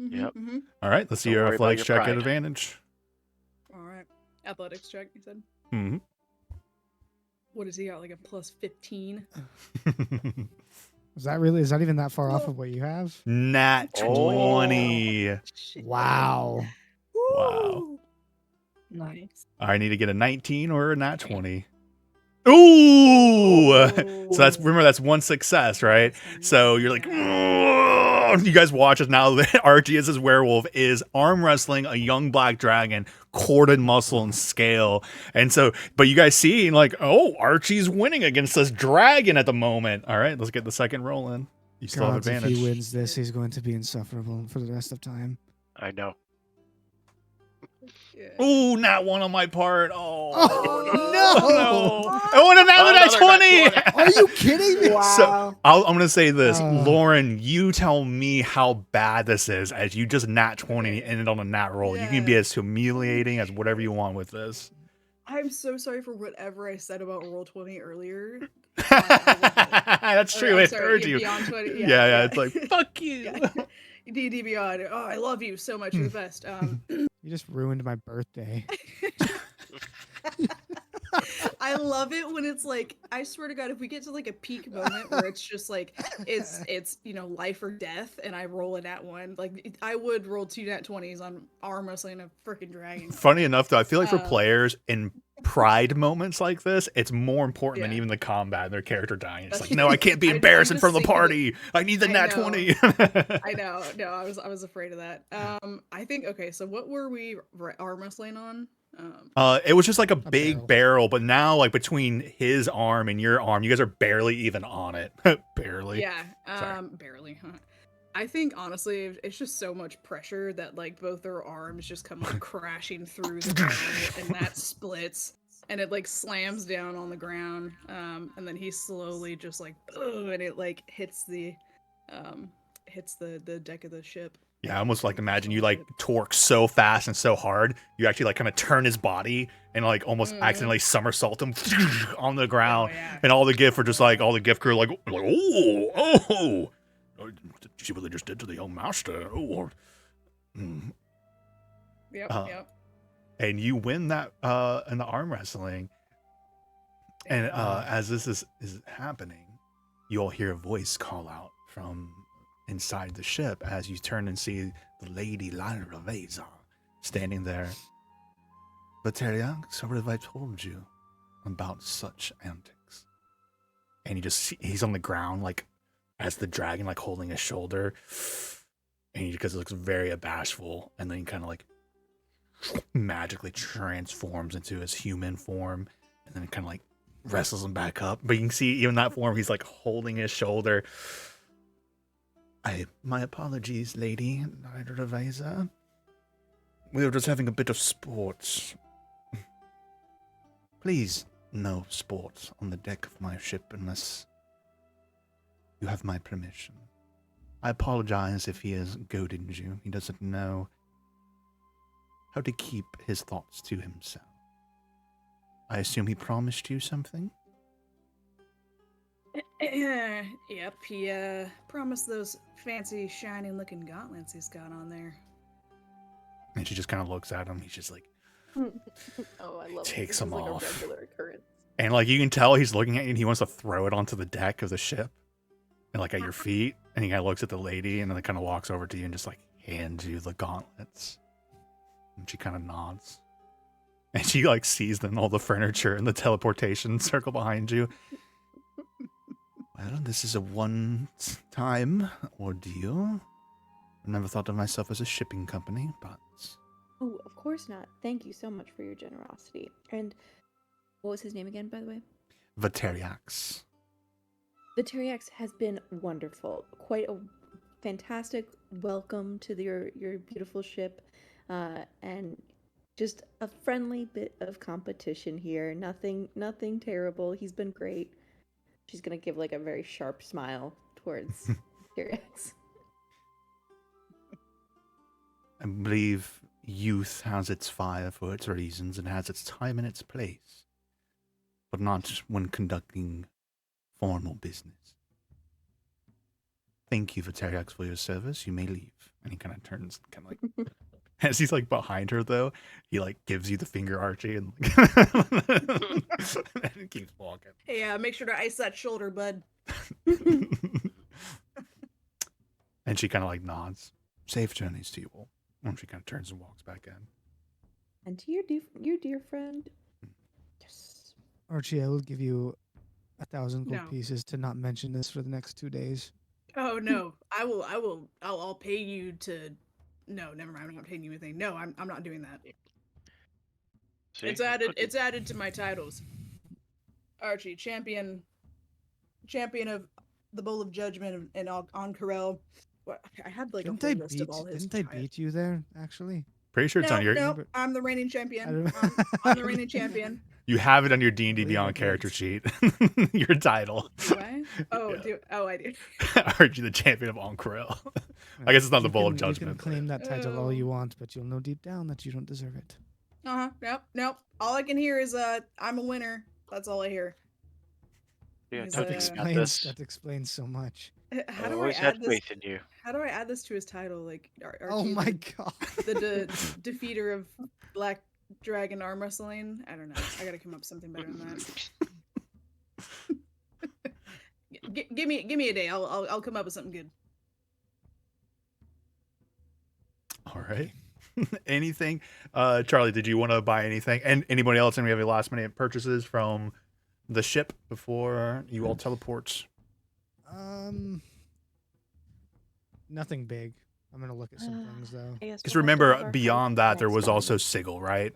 Mhm, Yep. mhm. All right, let's see Don't your worry about athletics your check at pride. advantage. All right. Athletics check. You said. Mhm. What does he got? Like a plus 15. Is that even that far off of what you have? Nat Oh. 20. Shit. Wow. Wow. Woo! Nice. I need to get a 19 or a nat 20. Ooh! So that's one success, right? So you're like, "Ugh." You guys watch as now Archie as his werewolf is arm wrestling a young black dragon, corded muscle and scale. And so, but you guys see like, oh, Archie's winning against this dragon at the moment. All right, let's get the second roll in. You still have Gods, if advantage. he wins this, he's going to be insufferable for the rest of time. I know. Yeah. Ooh, not one on my part. Oh, no! I want another nat Another 20. nat Are you kidding me? Wow. I'm going to say this. Uh. Lauren, you tell me how bad this is as you just nat 20 ended on a nat roll. You can be Yeah. as humiliating as whatever you want with this. I'm so sorry for whatever I said about roll 20 earlier. That's Or, true. I'm It sorry, hurt you. Beyond 20. Yeah, it's like, fuck you. Yeah. D&D Beyond. Oh, I love you so much. You're the best. You just ruined my birthday. I love it when it's like, I swear to God, if we get to like a peak moment where it's just like, it's life or death, and I roll a nat 1, like I would roll 2 nat 20s on arm wrestling a freaking dragon. Funny enough, though, I feel like for Uh, players in pride moments like this, it's more important than Yeah. even the combat and their character dying. It's That's like, no, I can't be I'm embarrassed in just front of the thinking party. I need the I nat know. 20. I know. No, I was afraid of that. I think okay. So what were we arm wrestling on? It was just like a big barrel. barrel, but now like between his arm and your arm, you guys are barely even on it. Barely. Yeah. Sorry. Barely. Huh. I think honestly, it's just so much pressure that like both their arms just come like crashing through the barrel, and that splits, and it like slams down on the ground. And then he slowly just like, ugh, and it like hits the deck of the ship. Yeah, I almost like imagine you like torque so fast and so hard, you actually like kind of turn his body and like almost accidentally somersault him on the ground. Oh, yeah. And all the GIF are just like all the GIF crew like oh, she really just did to the young master. Oh, mm. Yep. Yep. And you win that in the arm wrestling. And as this is happening, you'll hear a voice call out from inside the ship as you turn and see the Lady Lyra Veza standing there. Valeria, so what have I told you about such antics? And he's on the ground like as the dragon like holding his shoulder, and because it looks very bashful, and then he kind of like magically transforms into his human form, and then it kind of like wrestles him back up. But you can see even that form, he's like holding his shoulder. My apologies, Lady Lyra Veza. We were just having a bit of sport. Please, no sport on the deck of my ship unless you have my permission. I apologize if he has goaded you. He doesn't know how to keep his thoughts to himself. I assume he promised you something? Yep, he promised those fancy, shiny-looking gauntlets he's got on there. And she just kind of looks at him. He's just like, Oh, I love it. Takes This them is like off. a regular occurrence. and like you can tell he's looking at you and he wants to throw it onto the deck of the ship and like at your feet. And he kind of looks at the lady and then kind of walks over to you and just like hands you the gauntlets. And she kind of nods. And she like sees then all the furniture and the teleportation circle behind you. Well, this is a one-time ordeal. I never thought of myself as a shipping company, but Oh, of course not. Thank you so much for your generosity. And what was his name again, by the way? Vateriax. The Terriax has been wonderful. Quite a fantastic welcome to your beautiful ship, and just a friendly bit of competition here. Nothing terrible. He's been great. She's gonna give like a very sharp smile towards Terriax. I believe youth has its fire for its reasons and has its time and its place, but not when conducting formal business. Thank you, Vateriax, for your service. You may leave. And he kind of turns, kind of like, as he's like behind her, though, he like gives you the finger, Archie, and, and keeps walking. Hey, make sure to ice that shoulder, bud. And she kind of like nods. Safe journeys to you all. And she kind of turns and walks back in. And to your dear friend. Yes. Archie, I will give you 1,000 gold No. pieces to not mention this for the next 2 days. Oh no, I'll pay you to. No, never mind. I'm not paying you anything. No, I'm not doing that. See? It's added. It's added to my titles. Archie, champion of the Bowl of Judgment and on Corel. What I had like Didn't a I whole list beat? of all his. Didn't I beat you there? Actually, Pretty sure it's No, on your. no, I'm the reigning champion. I I'm the reigning champion. You have it on your D&D Believe Beyond it, character yes. sheet. Your title. Do I? Oh, Yeah. I do. Archie, the champion of Oncorel. I guess it's not the You Bowl of can- Judgment. You but can claim that title all you Oh. want, but you'll know deep down that you don't deserve it. Nope. All I can hear is I'm a winner. That's all I hear. Yeah, He's, Toby, you got Explains, this. that explains so much. How I do I always add had this? faith in you. How do I add this to his title? Like, Oh Archie, my god. the defeater of Black Dragon arm wrestling. I don't know. I gotta come up with something better than that. Give me a day. I'll come up with something good. All right. Anything? Charlie, did you want to buy anything? And anybody else? And we have any last minute purchases from the ship before you all teleport? Nothing big. I'm gonna look at some things though. Because remember, beyond that, there was also Sigil, right?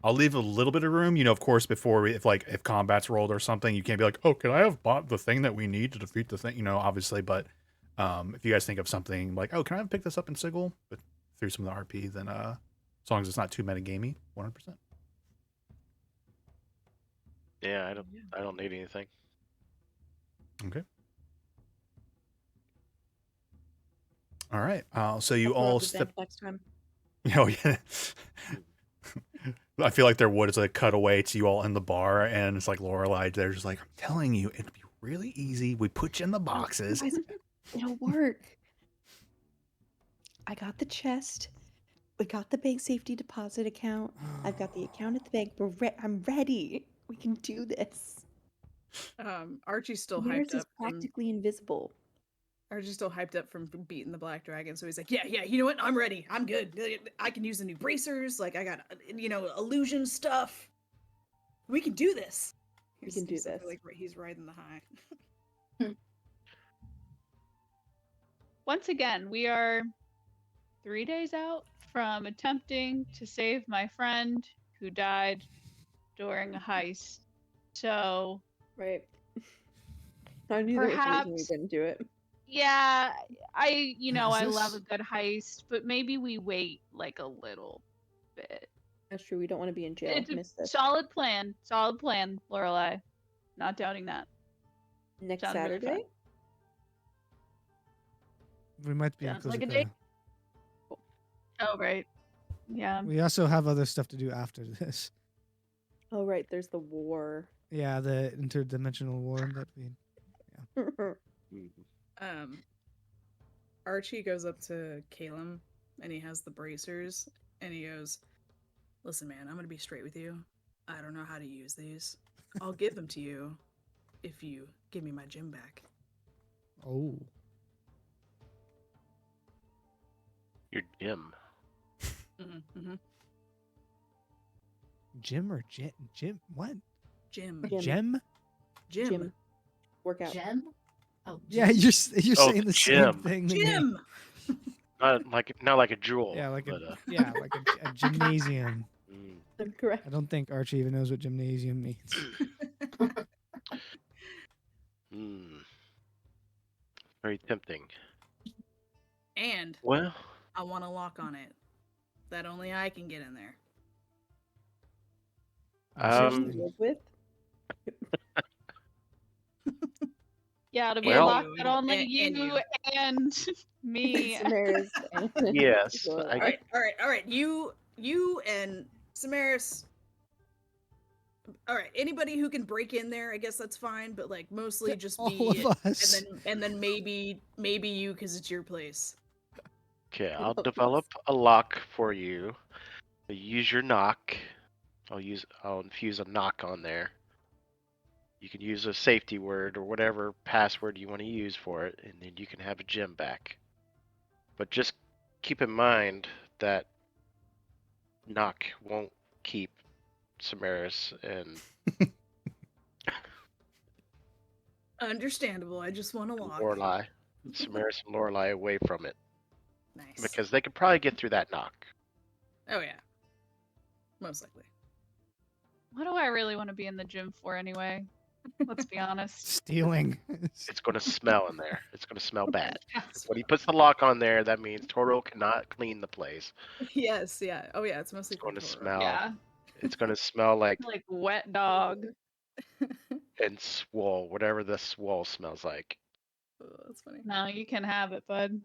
I'll leave a little bit of room, of course, before if combat's rolled or something, you can't be like, oh, can I have bought the thing that we need to defeat the thing, obviously. But if you guys think of something like, oh, can I pick this up in Sigil, but through some of the RP, then as long as it's not too metagamey, 100%. Yeah, I don't need anything. Okay. All right. So you all step. Next time. Oh yeah. I feel like there would. It's like a cutaway to you all in the bar, and it's like Lorelai. They're just like, I'm telling you, it'd be really easy. We put you in the boxes. It'll work. I got the chest. We got the bank safety deposit account. I've got the account at the bank. I'm ready. We can do this. Archie's still Yours hyped is up. From, practically invisible. Archie's still hyped up from beating the Black Dragon, so he's like, yeah. You know what? I'm ready. I'm good. I can use the new bracers. Like I got illusion stuff. We can do this. We can do He's this. Like he's riding the high. Once again, we are 3 days out from attempting to save my friend who died during a heist. So, Right. I knew there was a reason we perhaps- didn't do it. yeah, I Is love a this- good heist, but maybe we wait like a little bit. That's true. We don't want to be in jail. It's Miss a this. solid plan, Lorelai. Not doubting that. Next sounds really fun. Saturday? We might be Sounds in like a Kuzuka. date. Oh, right. Yeah. We also have other stuff to do after this. Oh, right. There's the war. Yeah, the interdimensional war that we. Archie goes up to Caleb and he has the bracers and he goes, "Listen, man, I'm gonna be straight with you. I don't know how to use these. I'll give them to you if you give me my gym back." Oh. Your gym. Mm-hmm. Jim or Jim? Jim? What? Gym. Gym. Gem? Gym. Workout. Gem? Oh, Yeah, gem. you're Oh, saying the the same gym. thing to me. Gym. Not like a jewel. Yeah, like but, a gymnasium. Correct. I don't think Archie even knows what gymnasium means. Very tempting. And Well, I want a lock on it that only I can get in there. Seriously. Live with? Yeah, to be Well- locked that only And you you. and me. Samaras and yes. Laura. All right. You and Samaris. All right. Anybody who can break in there, I guess that's fine. But like mostly just All me, of us. and then maybe you because it's your place. Okay, I'll Love develop a lock for you. Use your knock. I'll infuse a knock on there. You can use a safety word or whatever password you want to use for it, and then you can have a gem back. But just keep in mind that knock won't keep Samaris and Understandable. I just want a lock. Samaris and Lorelai away from it. Nice. Because they could probably get through that knock. Oh yeah. Most likely. What do I really want to be in the gym for anyway? Let's be honest. Stealing. It's going to smell in there. It's going to smell bad. When he puts the lock on there, that means Toro cannot clean the place. Yes. Yeah. Oh yeah. It's mostly It's going to for Toro. smell. Yeah, It's going to smell like like wet dog. and swole, whatever the swole smells like. Oh, that's funny. No, you can have it, bud.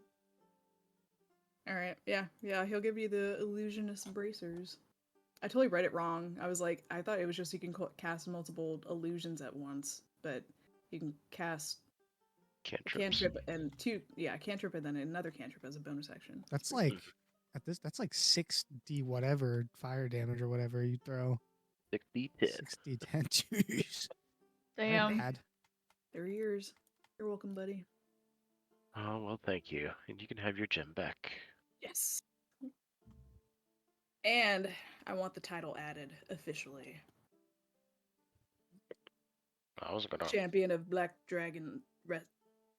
All right. Yeah. Yeah. He'll give you the illusionist bracers. I totally read it wrong. I was like, I thought it was just you can cast multiple illusions at once, but you can cast a Cantrips. cantrip and cantrip and then another cantrip as a bonus action. That's like that's like 6d whatever fire damage or whatever you throw. 6d10. 6d10. Jeez. Damn. Bad. They're yours. You're welcome, buddy. Oh, well, thank you. And you can have your gem back. Yes. And I want the title added officially. I was going to. Champion of Black Dragon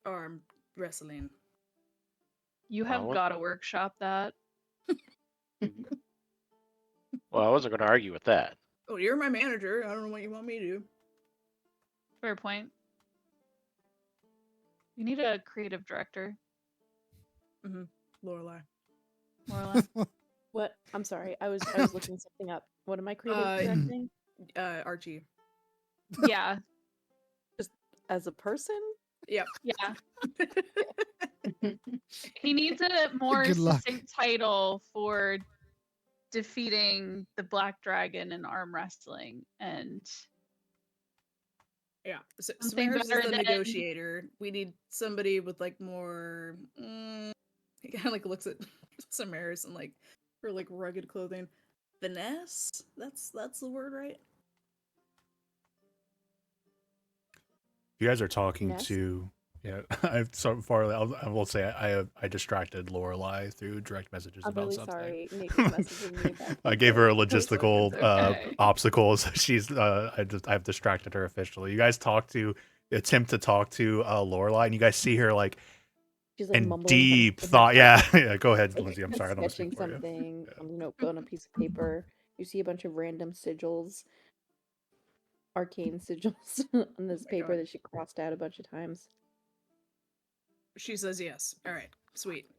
Arm Wrestling. You have got to workshop that. Well, I wasn't going to argue with that. Oh, you're my manager. I don't know what you want me to do. Fair point. You need a creative director, Lorelai. more or less. What? I'm sorry. I was looking something up. What am I creating? Directing? Archie. Yeah, Just as a person? Yep. yeah. He needs a more Good luck. succinct title for defeating the Black Dragon in arm wrestling, and Yeah. So, Something Samaris is better the than- negotiator. We need somebody with like more. He kind of like looks at Samaris and like her like rugged clothing. Finesse. That's the word, right? You guys are talking Yes. to. Yeah, I've so far. I will say I distracted Lorelai through direct messages I'm about really something. sorry. Nick was messaging me about I gave her a something. logistical It's okay. obstacle, so she's I've distracted her officially. You guys attempt to talk to Lorelai, and you guys see her like She's like in mumbling deep in her thought. Yeah, phone, yeah. Go ahead, like, Lindsay. I'm sorry, I don't want to sketching speak for you. something Yeah. on a notebook on a piece of paper. You see a bunch of random sigils, arcane sigils on this my paper God. that she crossed out a bunch of times. She says yes. All right. Sweet.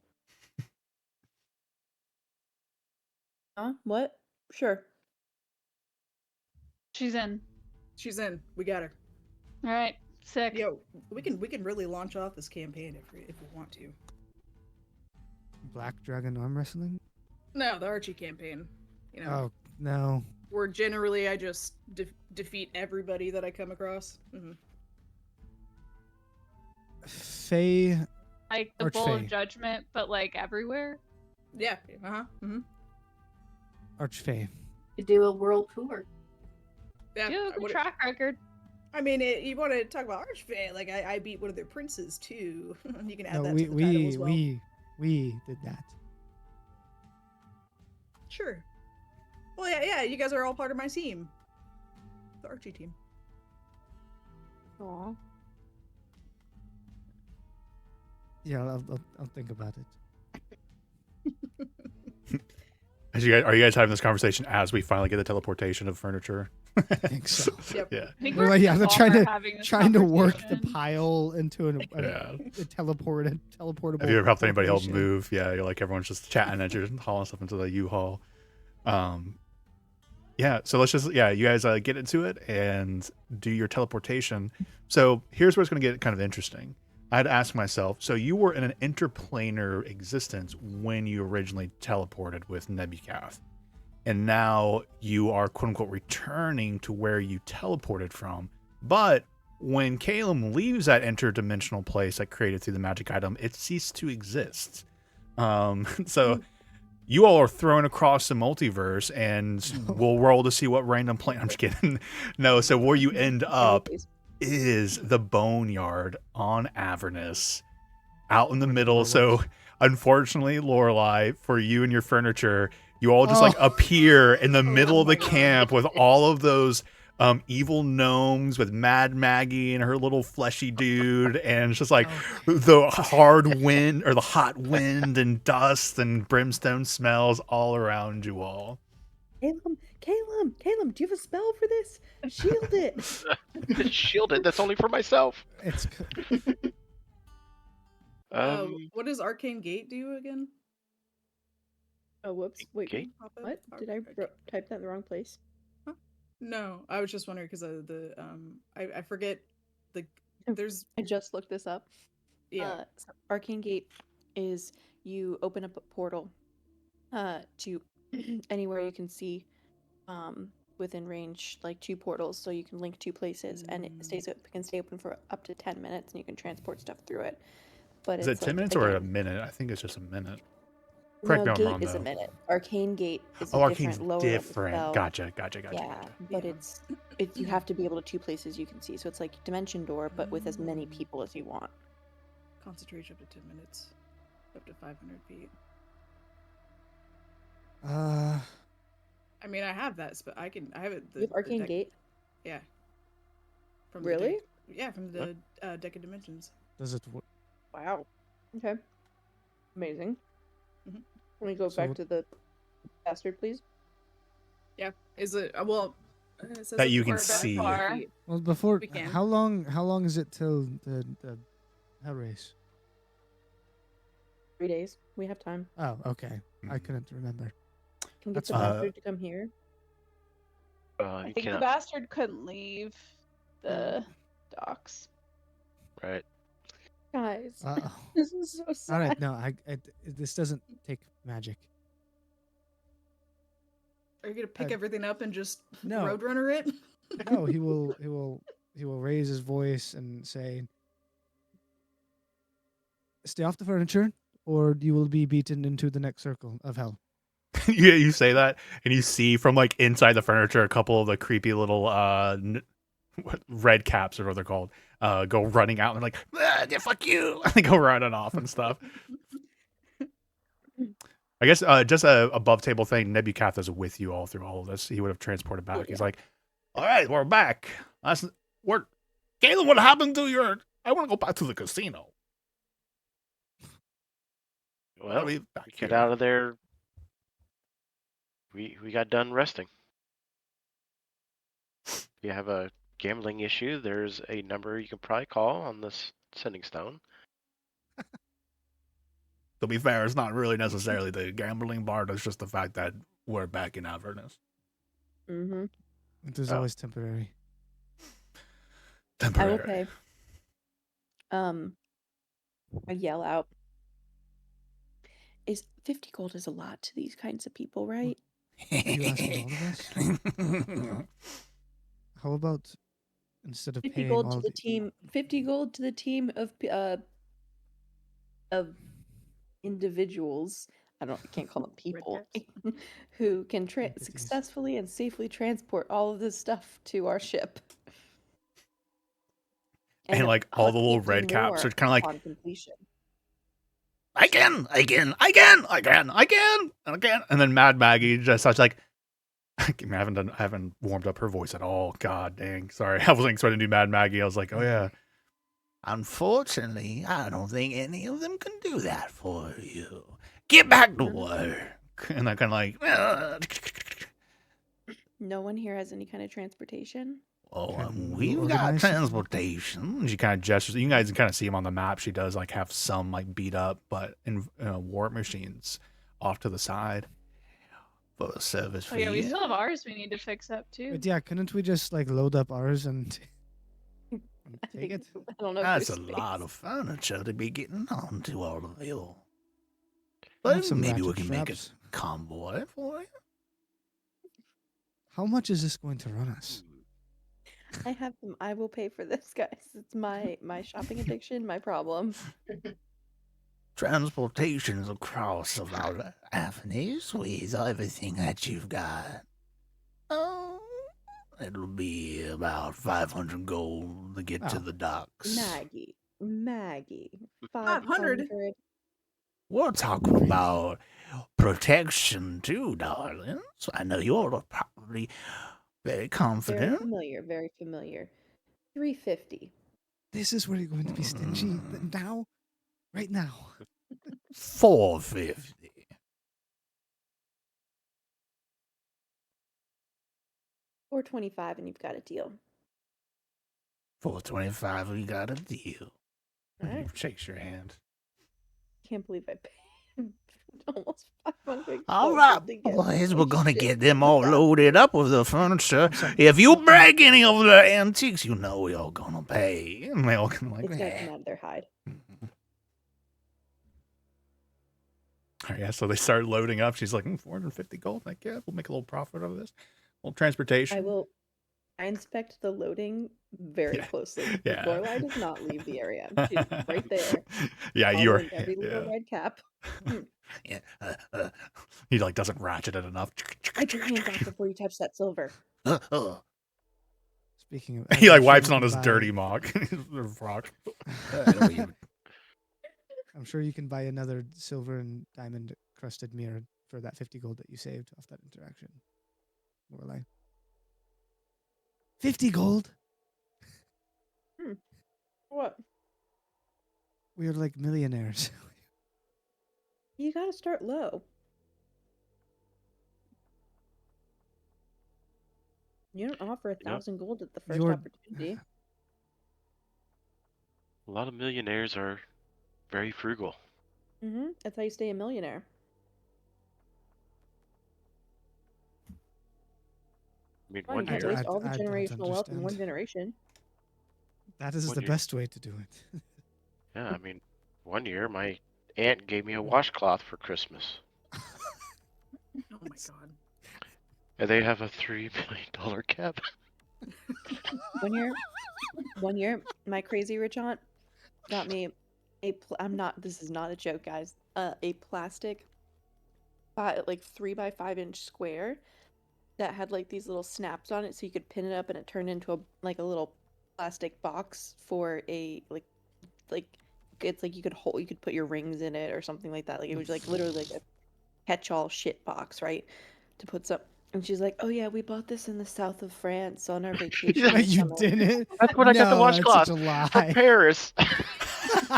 Huh? What? Sure. she's in. She's in. We got her. All right, sick. Yo, we can really launch off this campaign if we want to. Black Dragon arm wrestling? No, the Archie campaign. You know, Oh no. where generally I just defeat everybody that I come across. Faye, Like the Bowl of Archfey. Judgment, but like everywhere. Yeah. Mm-hmm. Archfey. To do a world tour. Yeah. You have a good track record. I mean, you want to talk about Archfey? Like, I beat one of their princes too. You can add No, that to the title as well. we did that. Sure. Well, yeah. You guys are all part of my team, the Archie team. Aw. Yeah, I'll think about it. Are you guys having this conversation as we finally get the teleportation of furniture? I think so. Yep. Yeah. I think We're we're like, yeah, all they're trying are to having this trying to work the conversation. pile into a Yeah. teleportable. Have you ever helped anybody help location. move? Yeah, you're like everyone's just chatting and you're hauling stuff into the U-Haul. Yeah, so let's just you guys get into it and do your teleportation. So here's where it's going to get kind of interesting. I had to ask myself, so you were in an interplanar existence when you originally teleported with Nebucath, and now you are quote unquote returning to where you teleported from. But when Caleb leaves that interdimensional place that created through the magic item, it ceased to exist. So you all are thrown across the multiverse, and we'll roll to see what random planet. I'm just kidding. No, so where you end up is the Boneyard on Avernus, out in the middle. So unfortunately, Lorelai, for you and your furniture, you all just like appear in the middle of the camp with all of those evil gnomes with Mad Maggie and her little fleshy dude, and it's just like the hard wind or the hot wind and dust and brimstone smells all around you all. Caleb, do you have a spell for this? Shield it. Shield it. That's only for myself. It's What does Arcane Gate do again? Oh, whoops. Wait, Gate? what? Did I type that in the wrong place? Huh? No, I was just wondering because I forget there's I just looked this up. yeah. So Arcane Gate is you open up a portal to anywhere you can see within range, like 2 portals, so you can link 2 places, and it can stay open for up to 10 minutes, and you can transport stuff through it. But Is it it's 10 like, minutes or a again, minute? I think it's just a minute. no, Correct me if I'm Gate wrong, is a though. minute. Arcane Gate is Oh, a Arcane's different lower level different. spell. Gotcha. Yeah, but Yeah. you have to be able to 2 places you can see, so it's like Dimension Door, but with as many people as you want. Concentration up to 10 minutes, up to 500 feet. I mean, I have that, but I have it. You have Arcane Gate? Yeah. From Really? from the Deck of Dimensions. does it work? Wow. Okay. Amazing. Mhm. Can we go So back what- to the bastard, please? Yeah. Is it well? It says That up you to can 500 see. Far. feet. Well, before We can. how long is it till the hell race? 3 days. We have time. Oh, okay. I Mhm. couldn't remember. Can we get That's the fine. bastard to come here? You I think the cannot. bastard couldn't leave the docks. Right. Guys, Uh-oh. this is so sad. All right, no, this doesn't take magic. Are you gonna pick everything up and just No. Roadrunner it? No, he will raise his voice and say, "Stay off the furniture, or you will be beaten into the next circle of hell." Yeah, you say that, and you see from like inside the furniture a couple of the creepy little red caps, or what they're called, go running out and like, yeah, fuck you, and they go running off and stuff. I guess just a above table thing. Nebucath is with you all through all of this. He would have transported back. Oh, He's yeah. like, all right, we're back. Caleb, what happened to your? I want to go back to the casino. Well, Are we back get here? out of there. We got done resting. If you have a gambling issue, there's a number you can probably call on this sending stone. To be fair, it's not really necessarily the gambling part. It's just the fact that we're back in Avernus. Mm-hmm. It is Oh. always temporary. I will Temporary. pay. I yell out. Is 50 gold is a lot to these kinds of people, right? Are you asking all of us? How about instead of 50 paying gold all to the team. 50 gold to the team of individuals. I can't call them people who can Entities. successfully and safely transport all of this stuff to our ship. And like all the little 50 red caps more are kind of like, upon completion. again, and then Mad Maggie just starts like, I haven't warmed up her voice at all. God dang, sorry, I wasn't expecting to do Mad Maggie. I was like, oh yeah. Unfortunately, I don't think any of them can do that for you. Get back to work. And I kind of like, No one here has any kind of transportation. oh, Can you we've got organize something? transportation. She kind of gestures. You guys can kind of see him on the map. She does like have some like beat up, but in warp machines off to the side for a service Oh for yeah, we you. still have ours we need to fix up too. But yeah, couldn't we just like load up ours and I take it? don't know. If That's there's a lot space. of furniture to be getting onto all of you. I have But some maybe we ratchet can make a straps. convoy for you. How much is this going to run us? I have them. I will pay for this, guys. It's my shopping addiction, my problem. Transportations across of our avenues with everything that you've got. Oh, it'll be about 500 gold to get to Oh. the docks. Maggie, 500? 500. We're talking about protection too, darling. So I know you're probably very Very confident. familiar, very familiar. 350. This is where you're going to be stingy now? Right now. 450. 425, and you've got a deal. 425, we got a deal. All right. He shakes your hand. Can't believe I paid almost 500. All gold right, to get boys, my we're gonna ship get to them the all dock. loaded up with the furniture. If you break any of the antiques, you know we all gonna pay. And they all kind of like, It's gonna come out of their hide. Yeah, so they start loading up. She's like, 450 gold. Like, yeah, we'll make a little profit out of this. Well, transportation. I inspect the loading very Yeah. closely. Yeah. Lorelai does not leave the area. She's right there. Yeah, you're. following every little Yeah. red cap. Yeah. He like doesn't ratchet it enough. Get your hands off before you touch that silver. Speaking of, He I'm like sure wipes you it on can his buy- dirty mock frock. I'm sure you can buy another silver and diamond crusted mirror for that 50 gold that you saved off that interaction. Lorelai. 50 gold? What? We are like millionaires. You gotta start low. You don't offer 1,000 gold at the first You're- opportunity. A lot of millionaires are very frugal. That's how you stay a millionaire. I mean, Well, one you can't year, waste all the I don't generational wealth in one understand. generation. That is One the year. best way to do it. yeah, I mean, one year my aunt gave me a washcloth for Christmas, Oh my god. and they have a $3 million cap. One year, my crazy rich aunt got me this is not a joke, guys. A plastic, like 3x5 inch square that had like these little snaps on it, so you could pin it up, and it turned into a little plastic box for a like it's like you could put your rings in it or something like that. Like it was like literally like a catch-all shit box, right? To put some. And she's like, "Oh yeah, we bought this in the south of France on our vacation." this You summer." didn't? That's what I got the No, that's washcloth such a lie. from Paris.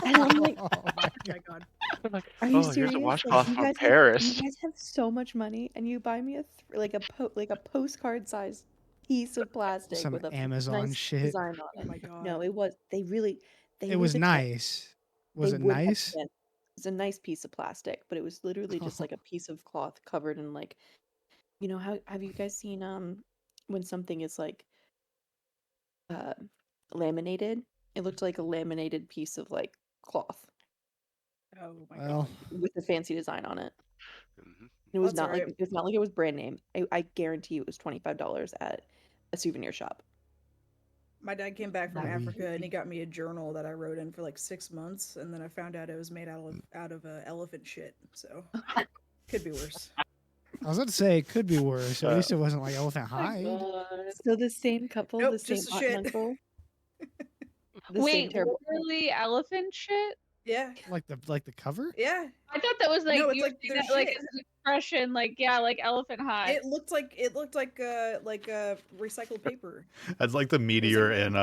And I'm like, Oh my Oh my god. I'm like, "Are you oh, here's serious? a Like, washcloth you from guys Paris. you guys have so much money, and you buy me a postcard sized piece of plastic Some with a Amazon nice shit. design on Oh it." my god. No, it was they It was would have nice. Was they it would have nice? spent. It's a nice piece of plastic, but it was literally just like a piece of cloth covered in like, how have you guys seen when something is like uh laminated? It looked like a laminated piece of like cloth Oh my Well, god. with a fancy design on it. Mhm. It was That's not like alright. it's not like it was brand name. I guarantee you it was $25 at a souvenir shop. My dad came back from That we- Africa and he got me a journal that I wrote in for like 6 months, and then I found out it was made out of elephant shit. So could be worse. I was about to say it could be worse. At least it wasn't like elephant My hide. God. So the same couple, Nope, the same just aunt shit. and uncle, the same Wait, terrible. literally elephant shit? Yeah, Like the cover? yeah. I thought that was like No, it's you like were saying their that, like shit. as an expression, like yeah, like elephant hide. It looked like recycled paper. That's like the meteor in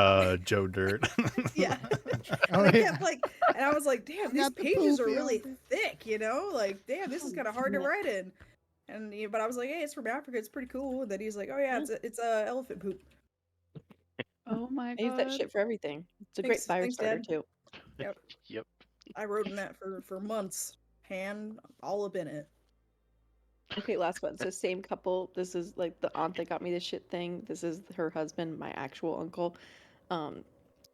Joe Dirt. Yeah. Oh, And I yeah. kept like, and I was like, damn, I these got the pages are poopy really on thick, you know? Like, damn, this is kind of hard to Yeah. write in. And but I was like, hey, it's from Africa, it's pretty cool. And then he's like, oh yeah, it's elephant poop. Oh my I use that god. shit for everything. It's a Thanks- great fire thanks, starter Dad. too. Yep. Yep. I wrote in that for months, hand all up in it. Okay, last one. So same couple. This is like the aunt that got me this shit thing. This is her husband, my actual uncle.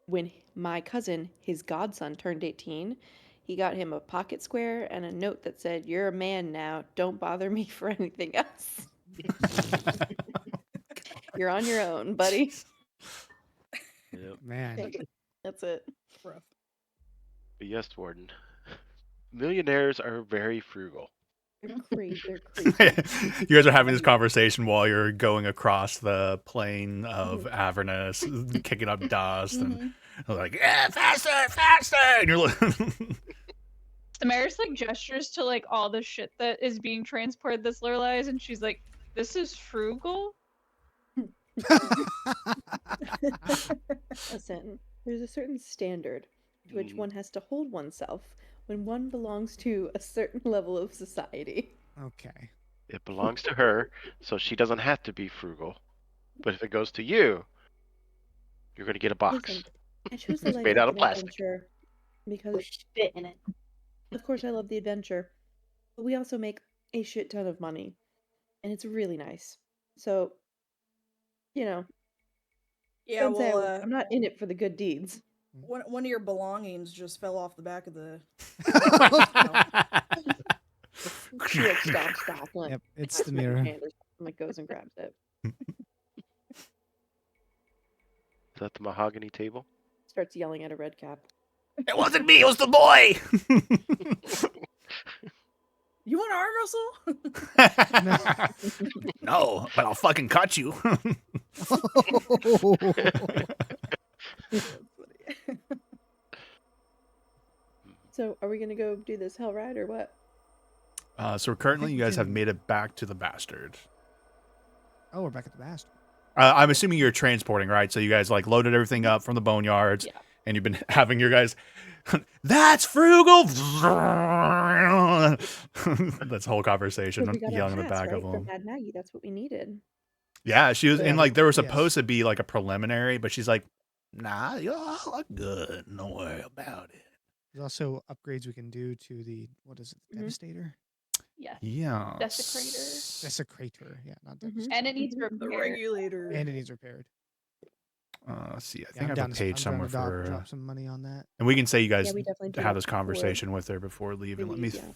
When my cousin, his godson, turned 18, he got him a pocket square and a note that said, "You're a man now. Don't bother me for anything else. You're on your own, buddy." Yep. Man. That's it. Rough. But yes, Warden. Millionaires are very frugal. They're crazy. They're crazy. You guys are having this conversation while you're going across the plain of Avernus, kicking up dust, and they're like, "Yeah, faster, faster!" And you're like, Damaris like gestures to like all the shit that is being transported this Lorelai's, and she's like, "This is frugal." Listen, there's a certain standard to which Mm. one has to hold oneself when one belongs to a certain level of society. Okay. It belongs to her, so she doesn't have to be frugal. But if it goes to you, you're going to get a box. Listen, I chose the It's life made of out of an plastic. adventure because, With shit in it. of course, I love the adventure, but we also make a shit ton of money, and it's really nice. So, you know, Yeah, don't say well, I'm not in it for the good deeds. one of your belongings just fell off the back of the. She like stomps back and like Yep, it's has the it in her mirror. hand or something, like goes and grabs it. Is that the mahogany table? Starts yelling at a red cap. "It wasn't me, it was the boy." You want to arm wrestle? No, but I'll fucking cut you. So, are we gonna go do this hell ride or what? So currently, think you we guys have can- made it back to the bastard. Oh, we're back at the bastard. I'm assuming you're transporting, right? So you guys like loaded everything up from the boneyards, Yeah. and you've been having your guys. That's frugal. That's whole conversation. Because we got Yelling our in the pass, back right, of from them. Mad Maggie. That's what we needed. Yeah, she was, Yeah, and like there was yes. supposed to be like a preliminary, but she's like, "Nah, you all look good. Don't worry about it." There's also upgrades we can do to the what is it, Mhm. Devastator, Yes. Yeah. Desecrator. Desecrator. Yeah, not Mhm. Devastator. And it needs Mhm. The repair. regulator. And it needs repaired. Let's see. I Yeah, think I I'm have down a to, page I'm somewhere trying to for, drop some money on that. and we can say you guys Yeah, we definitely do have that this before conversation with her before leaving. Let me. leave, yeah.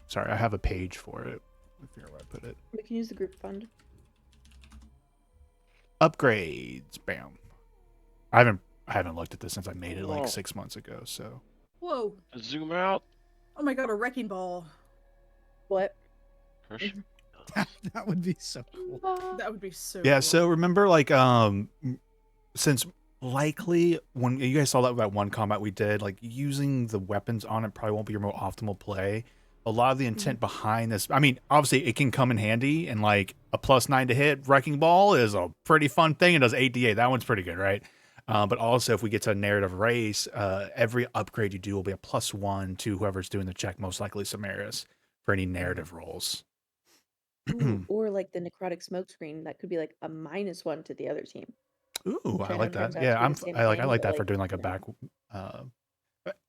Sorry, I have a page for it. I figure out where I put it. We can use the group fund. Upgrades. Bam. I haven't looked at this since I made it like Whoa. 6 months ago. So Whoa! Zoom out. Oh my god, a wrecking ball. What? Hersh. That would be so cool. That would be so. yeah. cool. So remember, like, since likely when you guys saw that one combat we did, like using the weapons on it probably won't be your most optimal play. A lot of the intent behind this, I mean, obviously it can come in handy, and like a +9 to hit wrecking ball is a pretty fun thing. It does 8d8. That one's pretty good, right? But also if we get to a narrative race, every upgrade you do will be a +1 to whoever's doing the check, most likely Samaris, for any narrative rolls. Ooh, or like the necrotic smokescreen, that could be like a -1 to the other team. Ooh, I Which I like know turns that. out Yeah, to be the same I thing, like but, that for like, doing like a you know. back.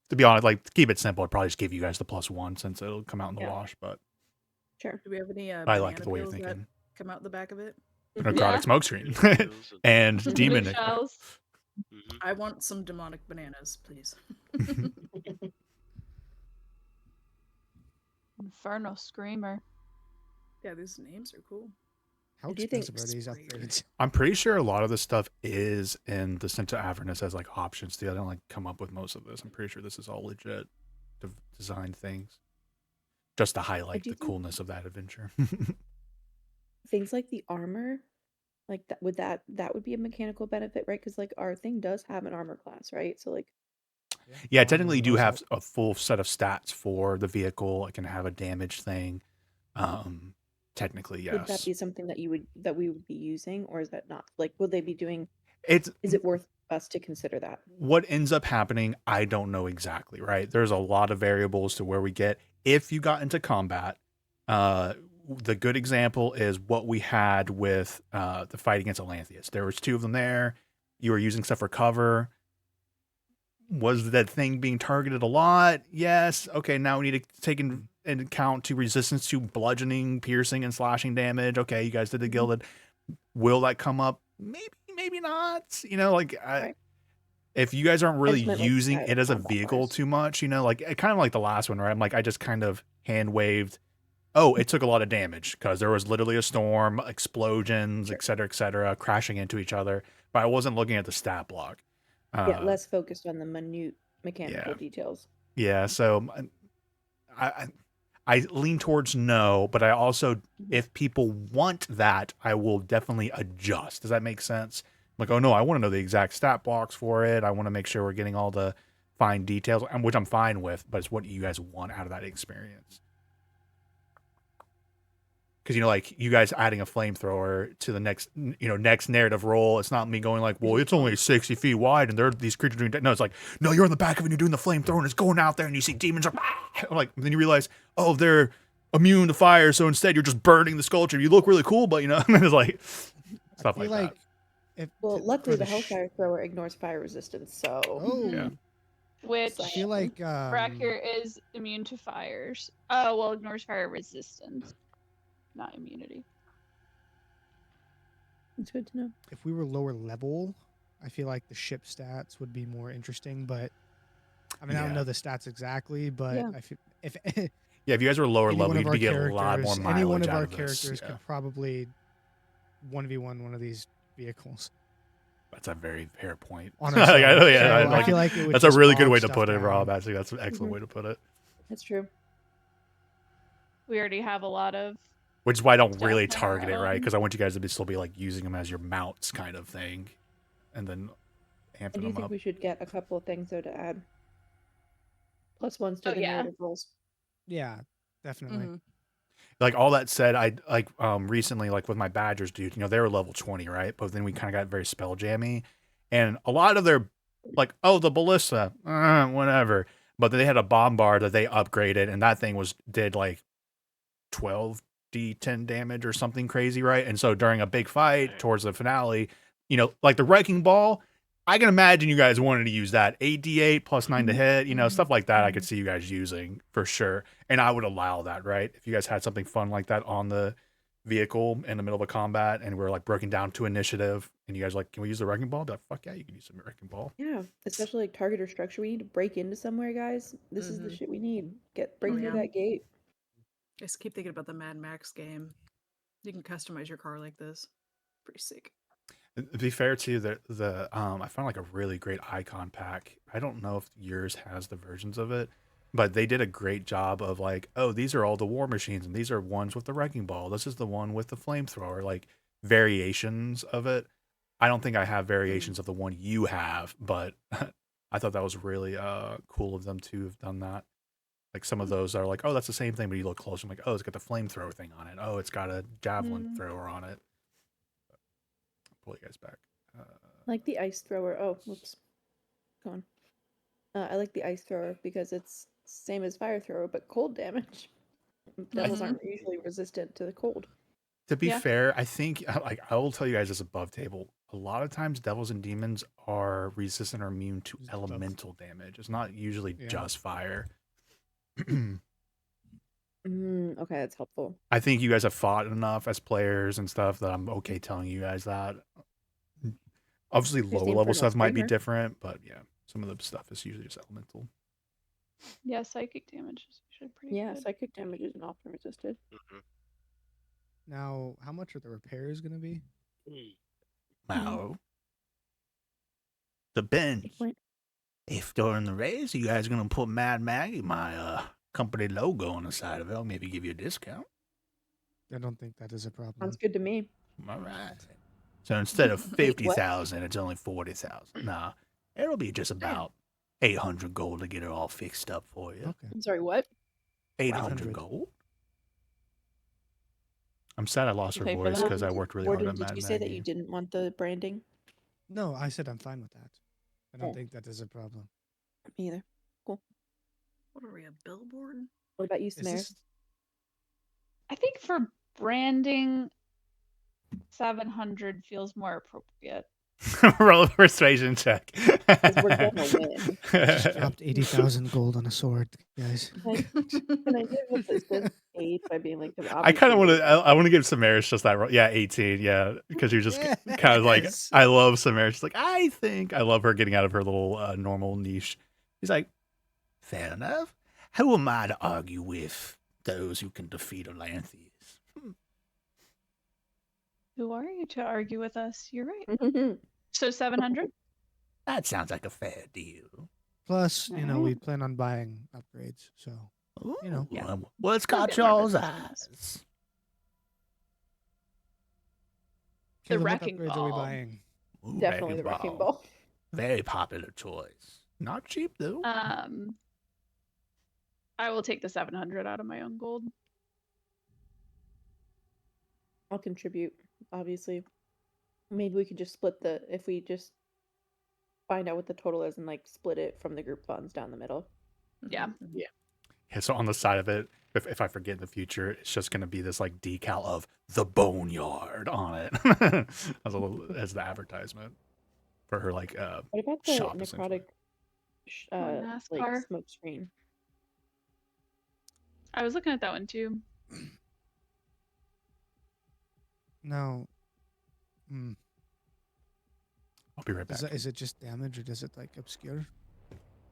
To be honest, like to keep it simple, I'd probably just give you guys the +1 since it'll come out in the Yeah. wash. But Sure. Do we have any I banana like the way you're peels that thinking. come out the back of it? Necrotic Yeah. smokescreen and demon. Blue shells. Mhm. I want some demonic bananas, please. Inferno Screamer. Yeah, these names are cool. How I do think expensive are these Sprayer. upgrades? I'm pretty sure a lot of this stuff is in the Center Avernus as like options. I don't like come up with most of this. I'm pretty sure this is all legit designed things just to highlight do the think- coolness of that adventure. things like the armor, like that would be a mechanical benefit, right? Because like our thing does have an armor class, right? So like Yeah, Armor technically you do knows have how- a full set of stats for the vehicle. It can have a damage thing. Technically, yes. would that be something that we would be using, or is that not? Like, would they be doing? It's Is it worth us to consider that? what ends up happening, I don't know exactly, right? There's a lot of variables to where we get if you got into combat. The good example is what we had with the fight against Atlantheus. There was two of them there. You were using stuff for cover. Was that thing being targeted a lot? Yes. Okay, now we need to take in account to resistance to bludgeoning, piercing, and slashing damage. Okay, you guys did the gilded. Will that come up? Maybe, maybe not. Right. If you guys aren't really just meant, like, using style it as a combat vehicle wise. too much, like kind of like the last one, right? I'm like, I just kind of hand waved. Oh, it took a lot of damage because there was literally a storm, explosions, Sure. et cetera, crashing into each other. But I wasn't looking at the stat block. Yeah, less focused on the minute mechanical yeah. details. Yeah, so I lean towards no, but I also, if people want that, I will definitely adjust. Does that make sense? I'm like, oh no, I want to know the exact stat blocks for it. I want to make sure we're getting all the fine details, which I'm fine with, but it's what you guys want out of that experience. Because like you guys adding a flamethrower to the next narrative role, it's not me going like, well, it's only 60 feet wide and there are these creatures doing. No, it's like, no, you're on the back of it and you're doing the flamethrower and it's going out there and you see demons like, then you realize, oh, they're immune to fire, so instead you're just burning the sculpture. You look really cool, but it's like stuff I feel like that. If, Well, for luckily the sh- Hellfire Thrower ignores fire resistance, so Oh, Yeah. Which I feel like Bracker is immune to fires. Oh, well, ignores fire resistance, not immunity. it's good to know. if we were lower level, I feel like the ship stats would be more interesting. But I mean, I don't Yeah. know the stats exactly, but Yeah. I feel if Yeah, if you guys were lower any level, one of you'd our be getting a lot more characters, mileage any one of out our of this. characters Yeah. could probably 1v1 one of these vehicles. That's a very fair point. On Like, ourselves. yeah, So I I feel like it would that's a just really good bog way to stuff put it, down. Rob. Actually, that's an excellent Mhm. way to put it. That's true. We already have a lot of. Which is why I don't Stuff really on our target it, right? own. Because I want you guys to still be like using them as your mounts kind of thing. And then I amping do them think up. we should get a couple of things though to add. Plus ones to Oh, the yeah. narrative roles. Yeah, definitely. Mhm. Like all that said, I like recently, like with my Badgers, dude, they were level 20, right? But then we kind of got very spell jammy. And a lot of their like, oh, the ballista, whatever. But they had a bombard that they upgraded, and that thing did like 12 d10 damage or something crazy, right? And so during a big fight towards the finale, like the wrecking ball, I can imagine you guys wanted to use that 8d8 plus 9 to hit, stuff like that. I could see you guys using for sure, and I would allow that, right? If you guys had something fun like that on the vehicle in the middle of a combat, and we're like broken down to initiative, and you guys like, can we use the wrecking ball? I'd be like, fuck yeah, you can use the wrecking ball. Yeah, especially like target or structure. We need to break into somewhere, guys. This is the Mhm. shit we need. Break Oh, through yeah. that gate. I just keep thinking about the Mad Max game. You can customize your car like this. Pretty sick. To be fair too, the I found like a really great icon pack. I don't know if yours has the versions of it, but they did a great job of like, oh, these are all the war machines, and these are ones with the wrecking ball. This is the one with the flamethrower, like variations of it. I don't think I have variations of the one you have, but I thought that was really cool of them to have done that. Like some of those are like, oh, that's the same thing, but you look closer, I'm like, oh, it's got the flamethrower thing on it. Oh, it's got a javelin thrower on it. Pull you guys back. Like the ice thrower. Oh, whoops. Go on. I like the ice thrower because it's same as fire thrower, but cold damage. Devils aren't usually resistant to the cold. To be Yeah. fair, I think like I will tell you guys this above table. A lot of times, devils and demons are resistant or immune to Just both. elemental damage. It's not usually Yeah. just fire. Okay, that's helpful. I think you guys have fought enough as players and stuff that I'm okay telling you guys that. Obviously, lower Christine level Fernandez stuff might be Gamer. different, but yeah, some of the stuff is usually just elemental. Yeah, psychic damage is usually pretty Yeah, good. psychic damage isn't often resisted. Mhm. Now, how much are the repairs going to be? Wow. Depends. If during the race you guys gonna put Mad Maggie, my company logo on the side of it, I'll maybe give you a discount. I don't think that is a problem. Sounds good to me. All right. So instead of Wait, what? 50,000, it's only 40,000. Nah, it'll be just about 800 gold to get it all fixed up for you. Okay. I'm sorry, what? 800 gold. I'm sad I lost You her pay for voice that? because I worked really hard Warden, on did Mad you say that you Maggie. didn't want the branding? No, I said I'm fine with that. I don't Oh. think that is a problem. Me either. Cool. What are we, a billboard? What about you, Is Samaris? this I think for branding, 700 feels more appropriate. Roll a persuasion check. Because we're gonna win. just dropped 80,000 gold on a sword, guys? Can I give what this says paid by being like the I kind of want to. obviously I want to give Samaris just that. Yeah, 18. Yeah, because you're just kind of like. Yes. I love Samaris. She's like, I think I love her getting out of her little normal niche. He's like, fair enough. Who am I to argue with those who can defeat Olanthius? Who are you to argue with us? You're right. Mhm. So 700? That sounds like a fair deal. Plus, we Alright. plan on buying upgrades, so You know. Yeah. What's We'll got get more y'all's business from us. eyes? Caleb, what wrecking upgrades are we ball. buying? Ooh, Definitely the wrecking ball. Very popular choice. Not cheap though. I will take the 700 out of my own gold. I'll contribute, obviously. Maybe we could just split if we just find out what the total is and like split it from the group funds down the middle. Yeah. Yeah, so on the side of it, if I forget in the future, it's just gonna be this like decal of the Boneyard on it as the advertisement for her like What about the shop. Essentially. necrotic like NASCAR. smoke screen? I was looking at that one too. Now, I'll be right back. is it just damage or does it like obscure?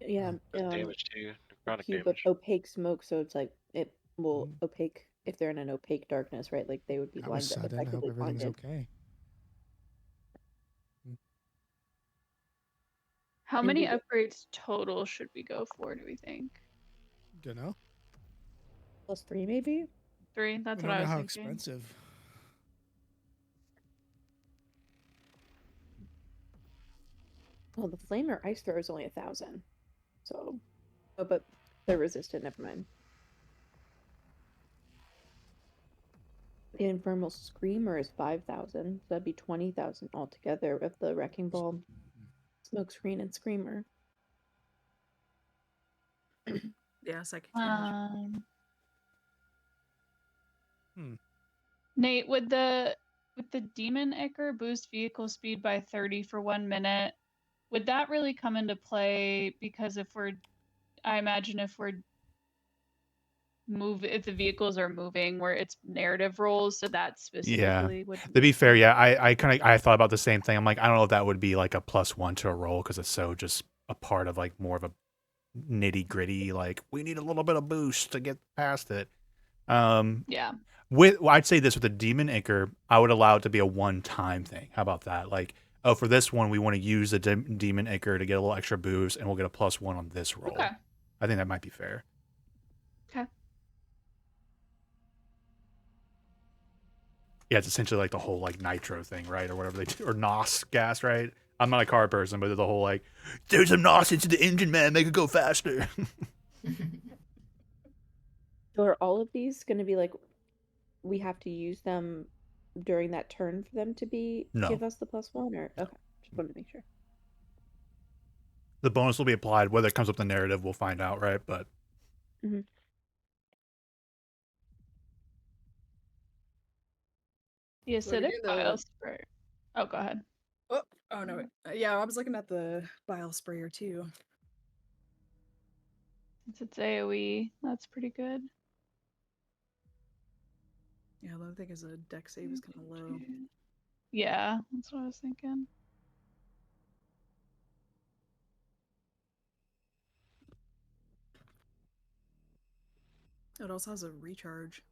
Yeah, damage too. Necrotic cube damage. of opaque smoke, so it's like it will opaque if they're in an opaque darkness, right? Like they would be That was blinded, sudden. I hope effectively everything's blinded. okay. How And many you get- upgrades total should we go for, do we think? Don't know. +3 maybe? 3? That's We what don't I know was how thinking. expensive. Well, the flame or ice throw is only 1,000. So, oh, but they're resistant. Never mind. The infernal screamer is 5,000. So that'd be 20,000 altogether with the wrecking ball, smoke screen, and screamer. Yeah, psychic damage. Nate, would the demon ichor boost vehicle speed by 30 for 1 minute? Would that really come into play? Because I imagine if the vehicles are moving, where it's narrative rolls, so that specifically would. To be fair, yeah, I thought about the same thing. I'm like, I don't know if that would be like a +1 to a roll because it's so just a part of like more of a nitty gritty. Like we need a little bit of boost to get past it. Yeah. I'd say this with the demon ichor, I would allow it to be a one-time thing. How about that? Like, oh, for this one, we want to use the demon ichor to get a little extra boost, and we'll get a +1 on this roll. Okay. I think that might be fair. Okay. Yeah, it's essentially like the whole like nitro thing, right, or whatever they do, or NOS gas, right? I'm not a car person, but the whole like, there's some NOS into the engine, man, make it go faster. So are all of these going to be like, we have to use them during that turn for them to give us the +1, or okay? Just wanted to make sure. The bonus will be applied whether it comes up the narrative. We'll find out, right? But The So we acidic do the- bile spray. Oh, go ahead. Oh no! Wait. Yeah, I was looking at the bile sprayer too. Since it's AoE, that's pretty good. Yeah, the other thing is a deck save is kind of low. Yeah, that's what I was thinking. It also has a recharge.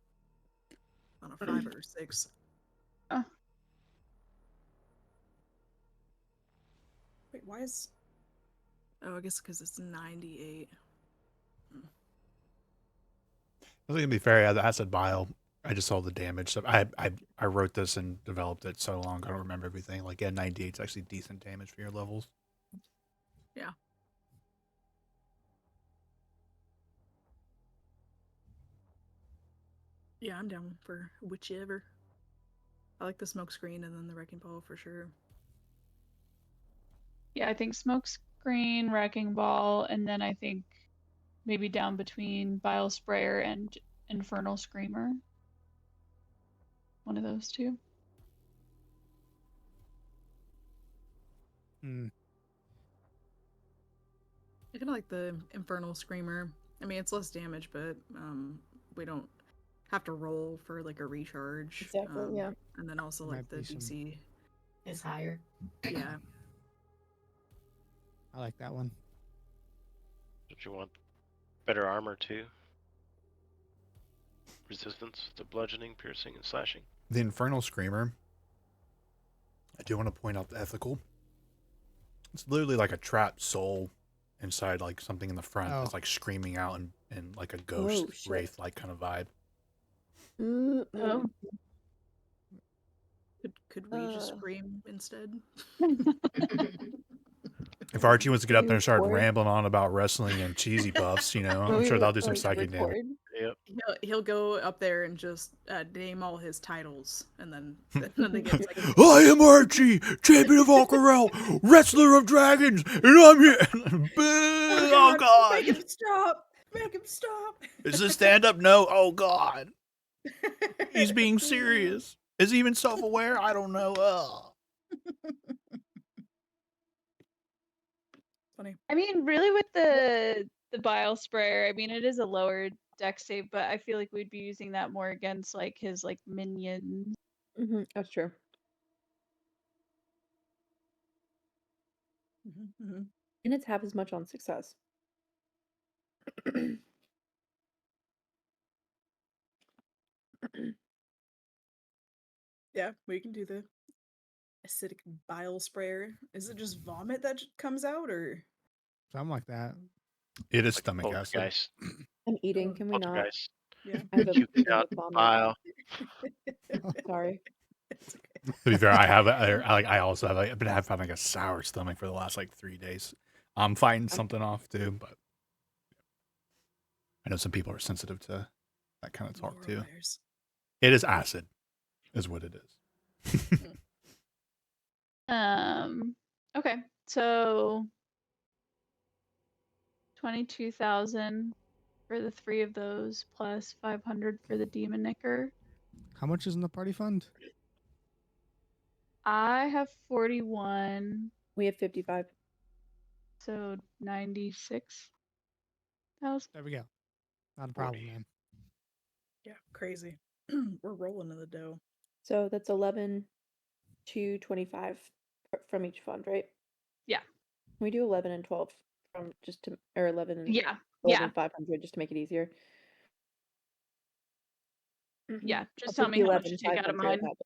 on a 5 or 6. Oh. Wait, why is... Oh, I guess because it's 98. I think to be fair, yeah, the acid bile. I just saw the damage. So I wrote this and developed it so long I don't remember everything. Like 98 is actually decent damage for your levels. Yeah. Yeah, I'm down for whichever. I like the smoke screen and then the wrecking ball for sure. Yeah, I think smoke screen, wrecking ball, and then I think maybe down between bile sprayer and infernal screamer. One of those two. Hmm. I kind of like the infernal screamer. I mean, it's less damage, but we don't have to roll for like a recharge. Exactly, yeah. And then also Might like the be some- DC. It's higher. Yeah. I like that one. Don't you want better armor too? Resistance to bludgeoning, piercing, and slashing. The Infernal Screamer, I do want to point out the ethical. It's literally like a trapped soul inside like something in the front that's like screaming out and like a ghost shit. wraith-like kind of vibe. Oh. Could we just scream instead? If Archie wants to get up there and start Record. rambling on about wrestling and cheesy buffs, you know, I'm sure that'll do some psychic damage. Yep. He'll go up there and just name all his titles, and then they get like, I am Archie, champion of Aquarel, wrestler of dragons, and I'm here. Oh God! Make him stop! Make him stop! Is this stand-up? No. Oh God! He's being serious. Is he even self-aware? I don't know. Funny. I mean, really, with the bile sprayer, I mean, it is a lower dex save, but I feel like we'd be using that more against like his like minions. That's true. Mm-hmm. And it's half as much on success. Yeah, we can do the acidic bile sprayer. Is it just vomit that comes out, or Something like that. It is Like stomach acid. poltergeist. I'm eating. Can we not? Poltergeist. yeah? I have a Puke bit of out a vomit. bile. Sorry. It's okay. To be fair, I also have I've been having like a sour stomach for the last like 3 days. I'm fighting something off too, but I know some people are sensitive to that kind of talk too. Norovirus. It is acid, is what it is. Okay, so 22,000 for the 3 of those, plus 500 for the demon nicker. How much is in the party fund? I have 41, We have 55. so 96,000. There we go. Not a problem, man. Yeah, crazy. We're rolling in the dough. So that's 11 to 25 from each fund, right? Yeah. Can we do 11 and 12 from just to, or 11 and Yeah, 11 yeah, 500 just to make it easier? yeah. I'll Just tell take me the how much to take out of 11,500 mine. out.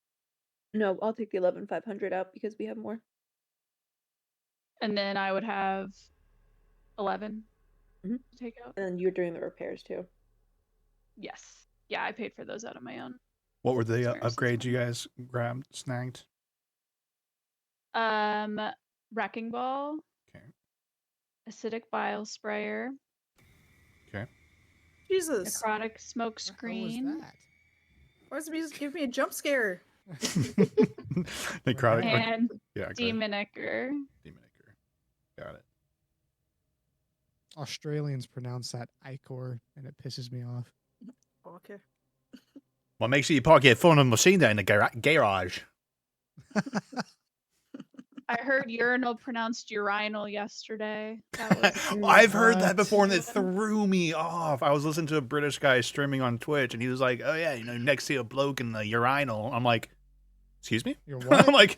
No, I'll take the 11,500 out because we have more. And then I would have 11 Mhm. to take out. And then you're doing the repairs too. Yes. Yeah, I paid for those out of my own. What were the Experience as upgrades you guys snagged? Wrecking ball. Okay. Acidic bile sprayer. Okay. Jesus, Necrotic smoke What the hell screen. was that? why does it just give me a jump scare? Necrotic. And Yeah. go ahead. demonicker. Demonicker. Got it. Australians pronounce that Icor, and it pisses me off. Okay. Well, make sure you park your phone and machine there in the garage. I heard urinal pronounced urinal yesterday. That was I've heard that What? before, and it threw me off. I was listening to a British guy streaming on Twitch, and he was like, "Oh yeah, you know, next to a bloke in the urinal." I'm like, "Excuse me?" You're what? I'm like,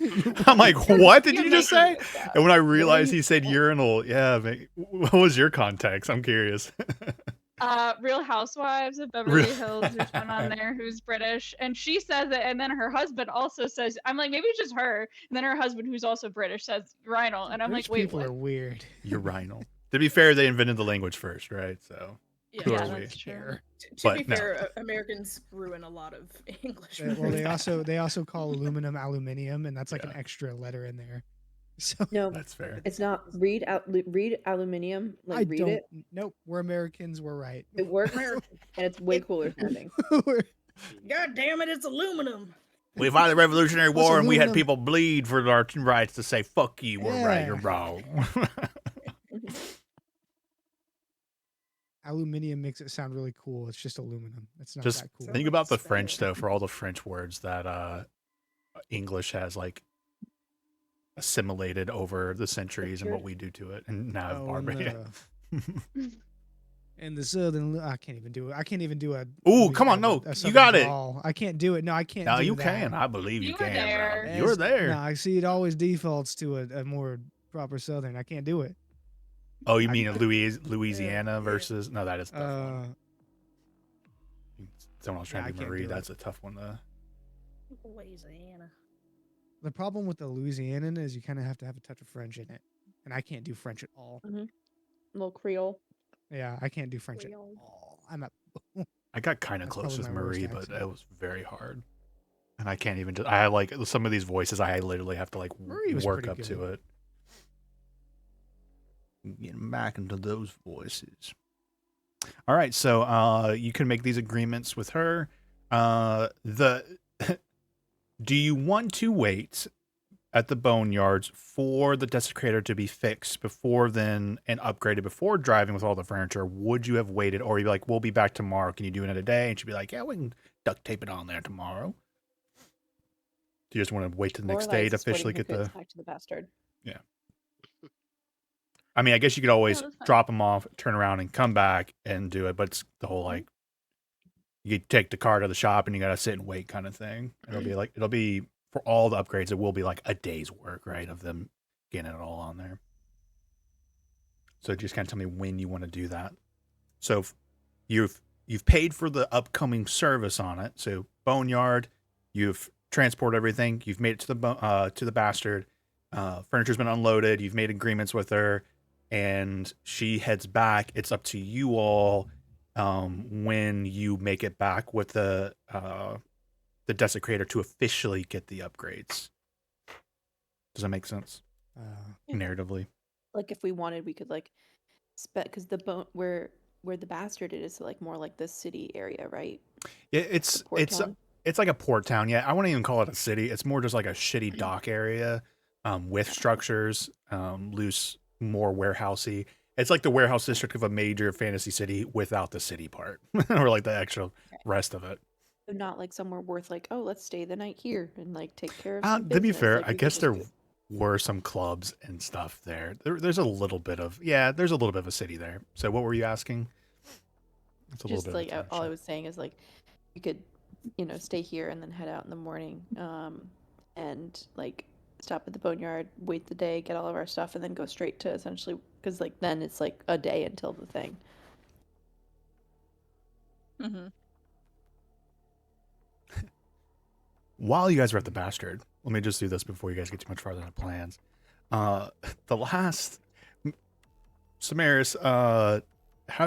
"What did You're you just making say?" this up. And when I realized he said urinal, yeah, what was your context? I'm curious. Real Housewives of Beverly Hills. There's one on there who's British, and she says it, and then her husband also says, I'm like, maybe it's just her. And then her husband, who's also British, says urinal, and I'm British like, wait, people what? are weird. Urinal. To be fair, they invented the language first, right? So who Yeah, are we? that's true. To But be no. fair, Americans ruin a lot of English. Well, they words. also call aluminum aluminium, and that's like an Yeah. extra letter in there. So No, That's fair. it's not. Read aluminium. Like I read don't. it. Nope, we're Americans. We're right. It works, and it's way cooler sounding. God damn it! It's aluminum. We fought the Revolutionary What's War and we had aluminum? people bleed for our rights to say, fuck you, we're right, you're Yeah. wrong. Aluminium makes it sound really cool. It's just aluminum. It's not Just that cool. think about the French, though, for all the French words that English has, like, assimilated over the centuries and what we do to it. And now Oh, Barbara. and the southern, I can't even do it. I can't even do a. Ooh, come on, no, you got it. I can't do it. No, I can't. No, do you that. can. I believe you You were can. there. Bro. You were there. No, I see. It always defaults to a more proper southern. I can't do it. Oh, you mean Louisiana versus? No, that is a tough one. Someone was trying to do Marie. That's a tough one, though. Louisiana. The problem with the Louisianan is you kind of have to have a touch of French in it, and I can't do French at all. A little Creole. Yeah, I can't do French at all. I'm a. I got kind of That's close probably with my worst Marie, but accent. it was very hard. And I can't even. I have like some of these voices. I literally have to like Marie was work pretty up to good. it. Getting back into those voices. All right, so you can make these agreements with her. Do you want to wait at the boneyards for the desecrator to be fixed before then and upgraded before driving with all the furniture? Would you have waited, or you'd be like, we'll be back tomorrow, can you do it in a day? And she'd be like, yeah, we can duct tape it on there tomorrow. Do you just want to wait till the next day to officially get the back to the bastard? Yeah. I mean, I guess you could always that's fine. drop them off, turn around and come back and do it, but it's the whole like you take the car to the shop and you gotta sit and wait kind of thing. It'll be for all the upgrades, it will be like a day's work, right, of them getting it all on there. So just kind of tell me when you want to do that. So you've paid for the upcoming service on it. So boneyard, you've transported everything, you've made it to the bastard. Furniture's been unloaded. You've made agreements with her, and she heads back. It's up to you all when you make it back with the desecrator to officially get the upgrades. Does that make sense? Narratively, Like if we wanted, we could like because the where the bastard is like more like the city area, right? yeah, it's town? like a port town. Yeah, I wouldn't even call it a city. It's more just like a shitty dock area with structures, loose, more warehousey. It's like the warehouse district of a major fantasy city without the city part, or like the actual rest of it. So not like somewhere worth like, oh, let's stay the night here and like take care of some To be business. fair, Like, I we could guess just there do- were some clubs and stuff there. There's a little bit of there's a little bit of a city there. So what were you asking? It's a just little like bit of a all I direction. was saying is like you could, stay here and then head out in the morning, and like stop at the boneyard, wait the day, get all of our stuff, and then go straight to essentially because like then it's like a day until the thing. Mm-hmm. While you guys are at the bastard, let me just do this before you guys get too much farther on plans. The last Samaris, how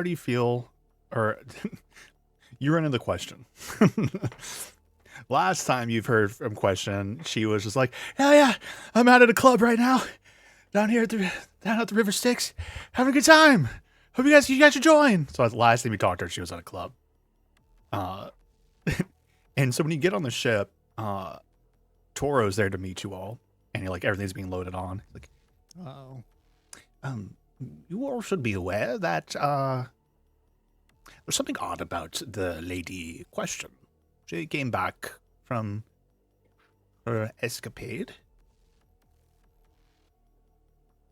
do you feel? Or you run into the question. Last time you've heard from Question, she was just like, yeah, I'm out at a club right now, down at the River Styx, having a good time. Hope you guys should join. So the last time you talked to her, she was at a club. And so when you get on the ship, Toro's there to meet you all, and you're like, everything's being loaded on. Like, Oh. you all should be aware that there's something odd about the lady Question. She came back from her escapade.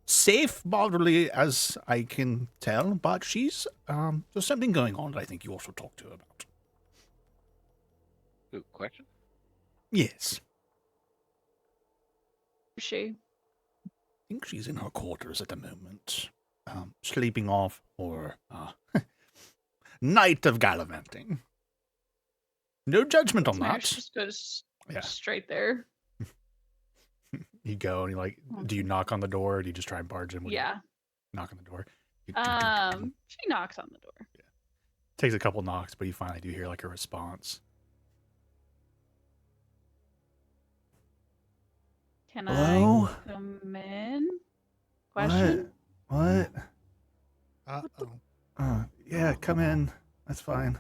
Safe moderately as I can tell, but she's there's something going on that I think you all should talk to her about. Ooh, question? Yes. She. I think she's in her quarters at the moment, sleeping off or night of gallivanting. No judgment on Smash that. just goes Yeah. straight there. You go and you like, do you knock on the door or do you just try and barge in? What do you Yeah. knock on the door? She knocks on the door. Takes a couple knocks, but you finally do hear like a response. Can Hello? I come in? Question? What? Uh-oh. Yeah, come in. That's fine.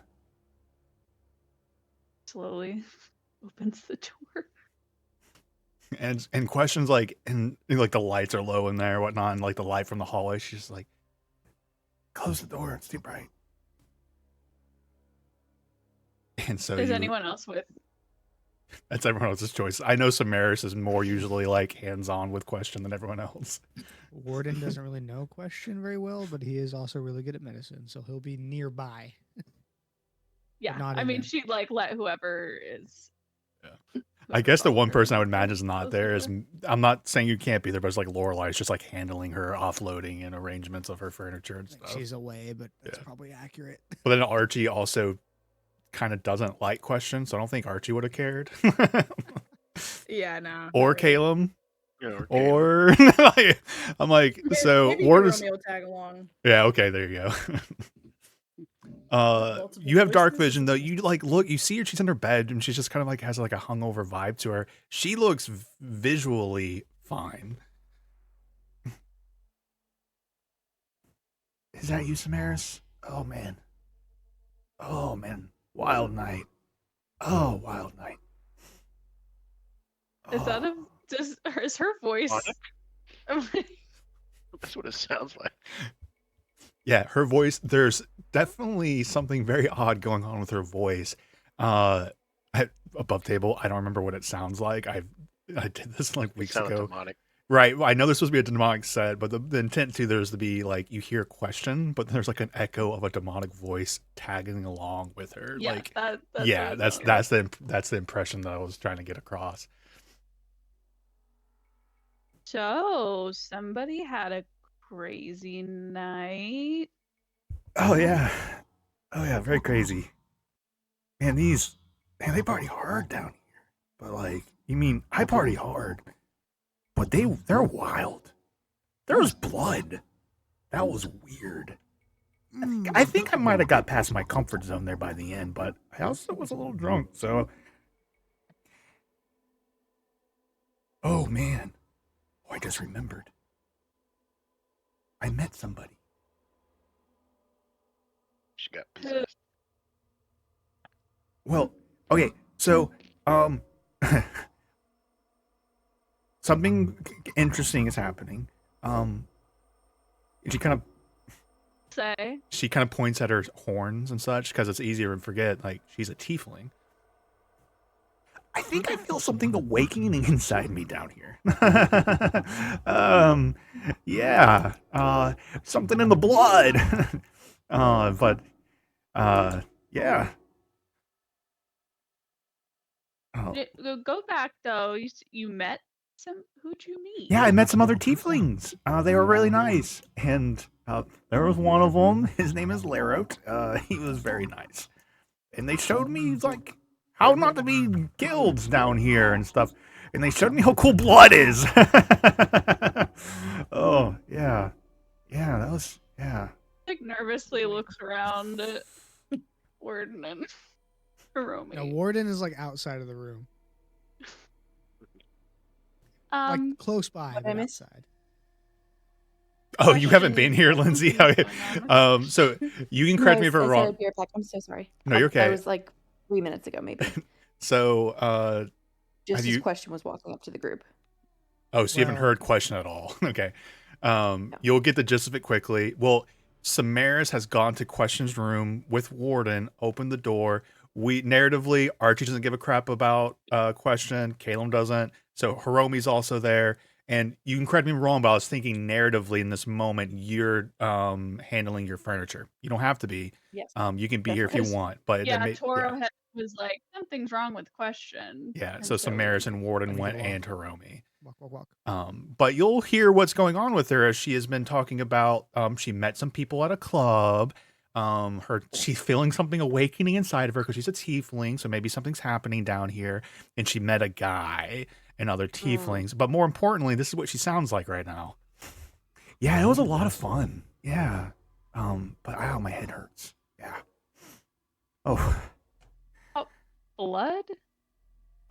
Slowly opens the door. And questions like, and like the lights are low in there or whatnot, and like the light from the hallway, she's just like, close the door, it's too bright. And so Is anyone else with? that's everyone else's choice. I know Samaris is more usually like hands-on with question than everyone else. Warden doesn't really know question very well, but he is also really good at medicine, so he'll be nearby. Yeah, not I in mean, there. she'd like let whoever is. I guess the one person I would imagine is not Close there the is, door. I'm not saying you can't be there, but it's like Lorelai's just like handling her offloading and arrangements of her furniture and Like, stuff. she's away, but that's Yeah. probably accurate. But then Archie also kind of doesn't like questions, so I don't think Archie would have cared. Yeah, no. Or not really. Caleb. Okay. Or I'm like, so Maybe Warden's. Romeo tag along. Yeah, okay, there you go. Multiple You have dark voices? vision though. You like look, you see her, she's in her bed, and she's just kind of like has like a hungover vibe to her. She looks visually fine. Is that you, Samaris? Oh man. Oh man. Wild night. Oh, wild night. Is that Oh. is her voice? That's what it sounds like. Yeah, her voice, there's definitely something very odd going on with her voice. Above table, I don't remember what it sounds like. I did this like It weeks sounded ago. demonic. Right. Well, I know this was supposed to be a demonic set, but the intent too there's to be like you hear a question, but there's like an echo of a demonic voice tagging along with her. Yeah, like that's yeah, what it sounds like. that's the impression that I was trying to get across. So somebody had a crazy night. Oh yeah. Oh yeah, very crazy. Man, they party hard down here. But like, you mean I party hard. But they're wild. There was blood. That was weird. I think I might have got past my comfort zone there by the end, but I also was a little drunk, so. Oh man. Oh, I just remembered. I met somebody. She got possessed. Well, okay, so something interesting is happening. She kind of points at her horns and such because it's easier to forget. Like she's a tiefling. I think I feel something awakening inside me down here. Yeah, something in the blood. Yeah. Oh. Go back though. You met some. Who'd you meet? Yeah, I met some other tieflings. They were really nice, and there was one of them. His name is Larot. He was very nice, and they showed me like how not to be killed down here and stuff. And they showed me how cool blood is. Oh yeah, that was yeah. Like nervously looks around at Warden and Hiromi. Now, Warden is like outside of the room, Um, like close by, What but I missed? outside. Oh, you haven't been here, Lindsay. Okay. So you can correct me if I'm I said wrong. a beer pack. I'm so sorry. No, you're okay. That was like 3 minutes ago, maybe. So Just Have as you- question was walking up to the group. oh, so you haven't Well- heard question at all. Okay. You'll get the gist of it quickly. Well, Samaris has gone to questions room with Warden, opened the door. We narratively, Archie doesn't give a crap about question. Caleb doesn't. So Hiromi's also there. And you can correct me if I'm wrong, but I was thinking narratively in this moment, you're handling your furniture. You don't have to be. Yes. You can be here if you Definitely. want. But yeah, that may- Toro was like, something's wrong with question. yeah. And So Samaris and Warden I need went to walk. and Hiromi. Walk. But you'll hear what's going on with her as she has been talking about. She met some people at a club. She's feeling something awakening inside of her because she's a tiefling, so maybe something's happening down here. And she met a guy and other tieflings. But more importantly, this is what she sounds like right now. Yeah, it was a lot of fun. Yeah. But ow, my head hurts. Yeah. Oh. Blood?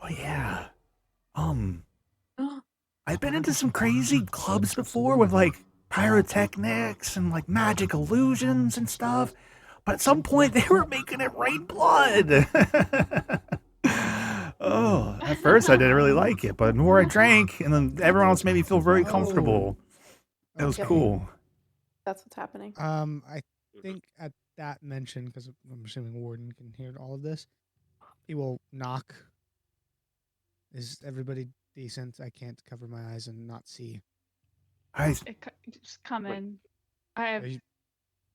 Oh yeah. I've been into some crazy clubs before with like pyrotechnics and like magic illusions and stuff. But at some point they were making it rain blood. Oh, at first I didn't really like it, but the more I drank, and then everyone else made me feel very comfortable. It was Okay. cool. That's what's happening. I think at that mention, because I'm assuming Warden can hear all of this, he will knock. Is everybody decent? I can't cover my eyes and not see. Just come Wait. in. Are you-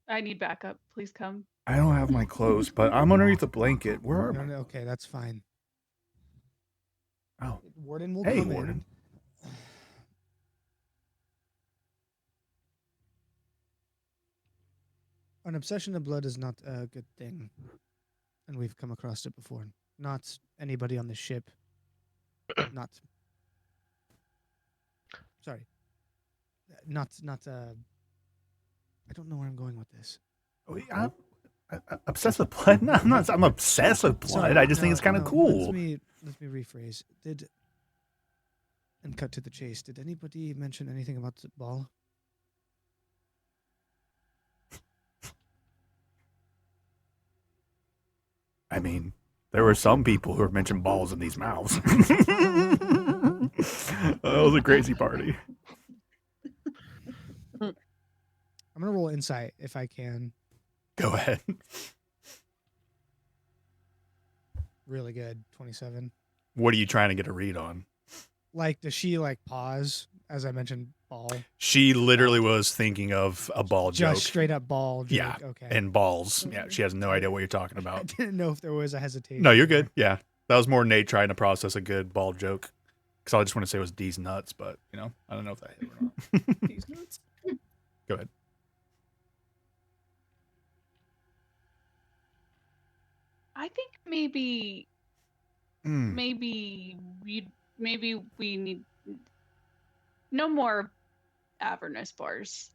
I need backup. Please come. I don't have my clothes, but I'm underneath the blanket. Where are no, my... okay, that's fine. Oh, Warden will hey, come Warden. in. An obsession of blood is not a good thing, and we've come across it before. Not anybody on the ship. Not. Sorry. Not. I don't know where I'm going with this. I'm obsessed with blood? No, I'm obsessed with blood. Sorry, I just think it's kind of cool. Let me rephrase. And cut to the chase. Did anybody mention anything about the ball? I mean, there were some people who were mentioning balls in these mouths. That was a crazy party. I'm gonna roll insight if I can. Go ahead. Really good. 27. What are you trying to get a read on? Like, does she like pause as I mentioned ball? She literally was thinking of a ball Just joke. straight up ball joke. Yeah, Okay. and balls. Yeah, she has no idea what you're talking I about. didn't know if there was a hesitation. No, you're good. Yeah, that was more Nate trying to process a good ball joke. Because I just want to say it was D's nuts, but I don't know if that hit or not. These nuts. Go ahead. I think maybe we need no more Avernus bars.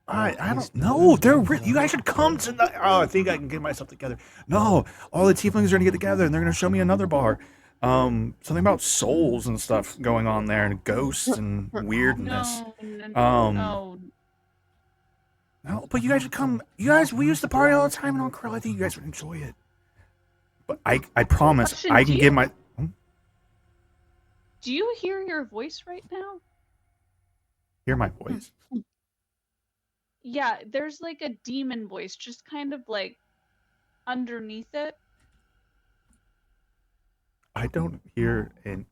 I don't know. You guys should come tonight. Oh, I think I can get myself together. No, all the tieflings are gonna get together and they're gonna show me another bar. Something about souls and stuff going on there, and ghosts and weirdness. No. No, but you guys should come. You guys, we used to party all the time in Krill. I think you guys would enjoy it. But I promise, Question, I can give my. Do you hear your voice right now? Hear my voice? Yeah, there's like a demon voice, just kind of like underneath it. I don't hear an.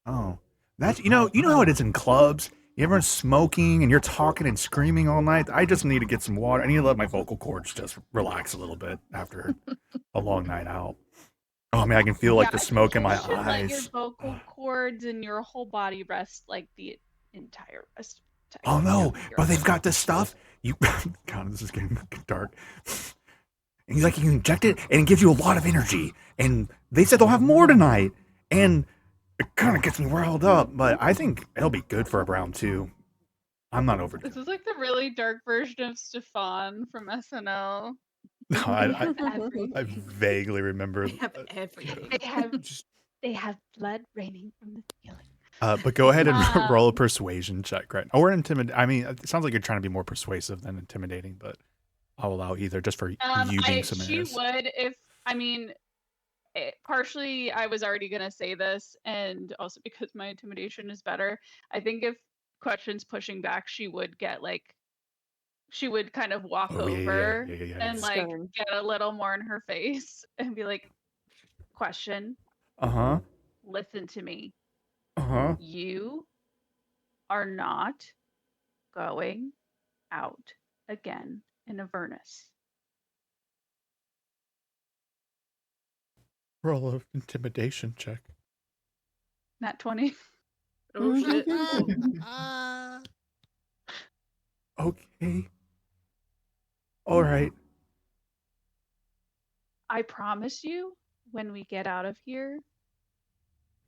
Oh, that's you know how it is in clubs. Everyone's smoking and you're talking and screaming all night. I just need to get some water. I need to let my vocal cords just relax a little bit after a long night out. Oh man, I can feel like the smoke in my You should let your eyes. vocal cords and your whole body rest like the entire rest. Oh no, but they've got this stuff. You, God, this is getting dark. And you can inject it, and it gives you a lot of energy. And they said they'll have more tonight, and it kind of gets me riled up. But I think it'll be good for a round two. I'm not over. This is like the really dark version of Stefan from SNL. No, I vaguely remember. They have everything. They have blood raining from the ceiling. But go ahead and roll a persuasion check, right? Or intimidate. I mean, it sounds like you're trying to be more persuasive than intimidating, but I'll allow either just for you being some She would if, I mean, partially I was already going to say this, and also because my intimidation is better. I think if Question's pushing back, she would get like, she would kind of walk over and like get a little more in her face and be like, Question. Listen to me. You are not going out again in Avernus. Roll an intimidation check. Nat 20. Oh shit. Okay. All right. I promise you, when we get out of here,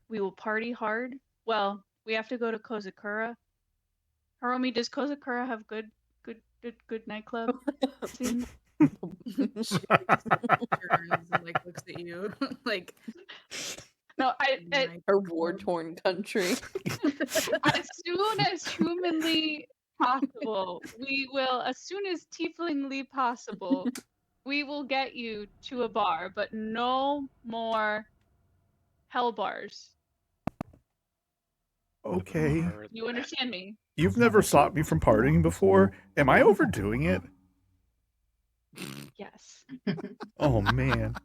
we will party hard. Well, we have to go to Kozakura. Hiromi, does Kozakura have good nightclub scene? She turns and like looks at you like No, Her war-torn country. as soon as humanly possible, we will, as soon as tieflingly possible, we will get you to a bar, but no more hell bars. Okay. You understand me? You've never stopped me from partying before. Am I overdoing it? Yes. Oh man.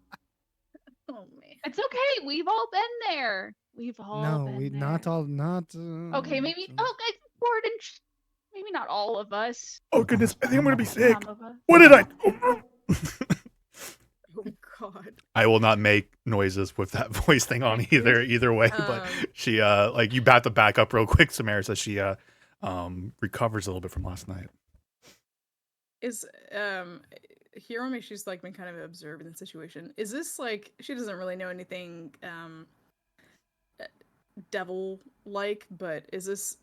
oh man. It's okay. We've all been there. We've all No, been we there. not all not. Okay, maybe. Okay, Gordon. Maybe not all of us. Oh goodness, I think I'm gonna be sick. Some of us. What did I? Oh god. I will not make noises with that voice thing on either way. But she like you bat the back up real quick. Samara says she recovers a little bit from last night. Is Hiromi, she's like been kind of observing the situation. Is this like she doesn't really know anything devil like, but is this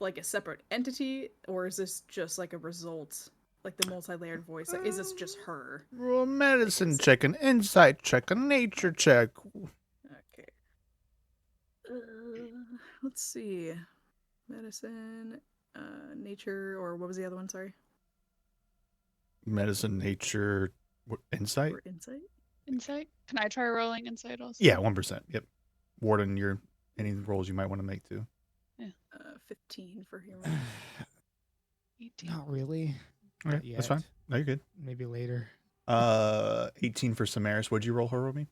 like a separate entity, or is this just like a result, like the multi-layered voice? Like, is this just her? Roll medicine check, an insight check, a nature check. Okay. Let's see. Medicine, nature, or what was the other one? Sorry. Medicine, nature, insight. Or insight. Insight. Can I try rolling insight also? Yeah, 1%. Yep. Warden, your any rolls you might want to make too. 15 for Hiromi. 18. Not really. Okay, Not that's fine. yet. No, you're good. Maybe later. 18 for Samaris. What'd you roll, Hiromi?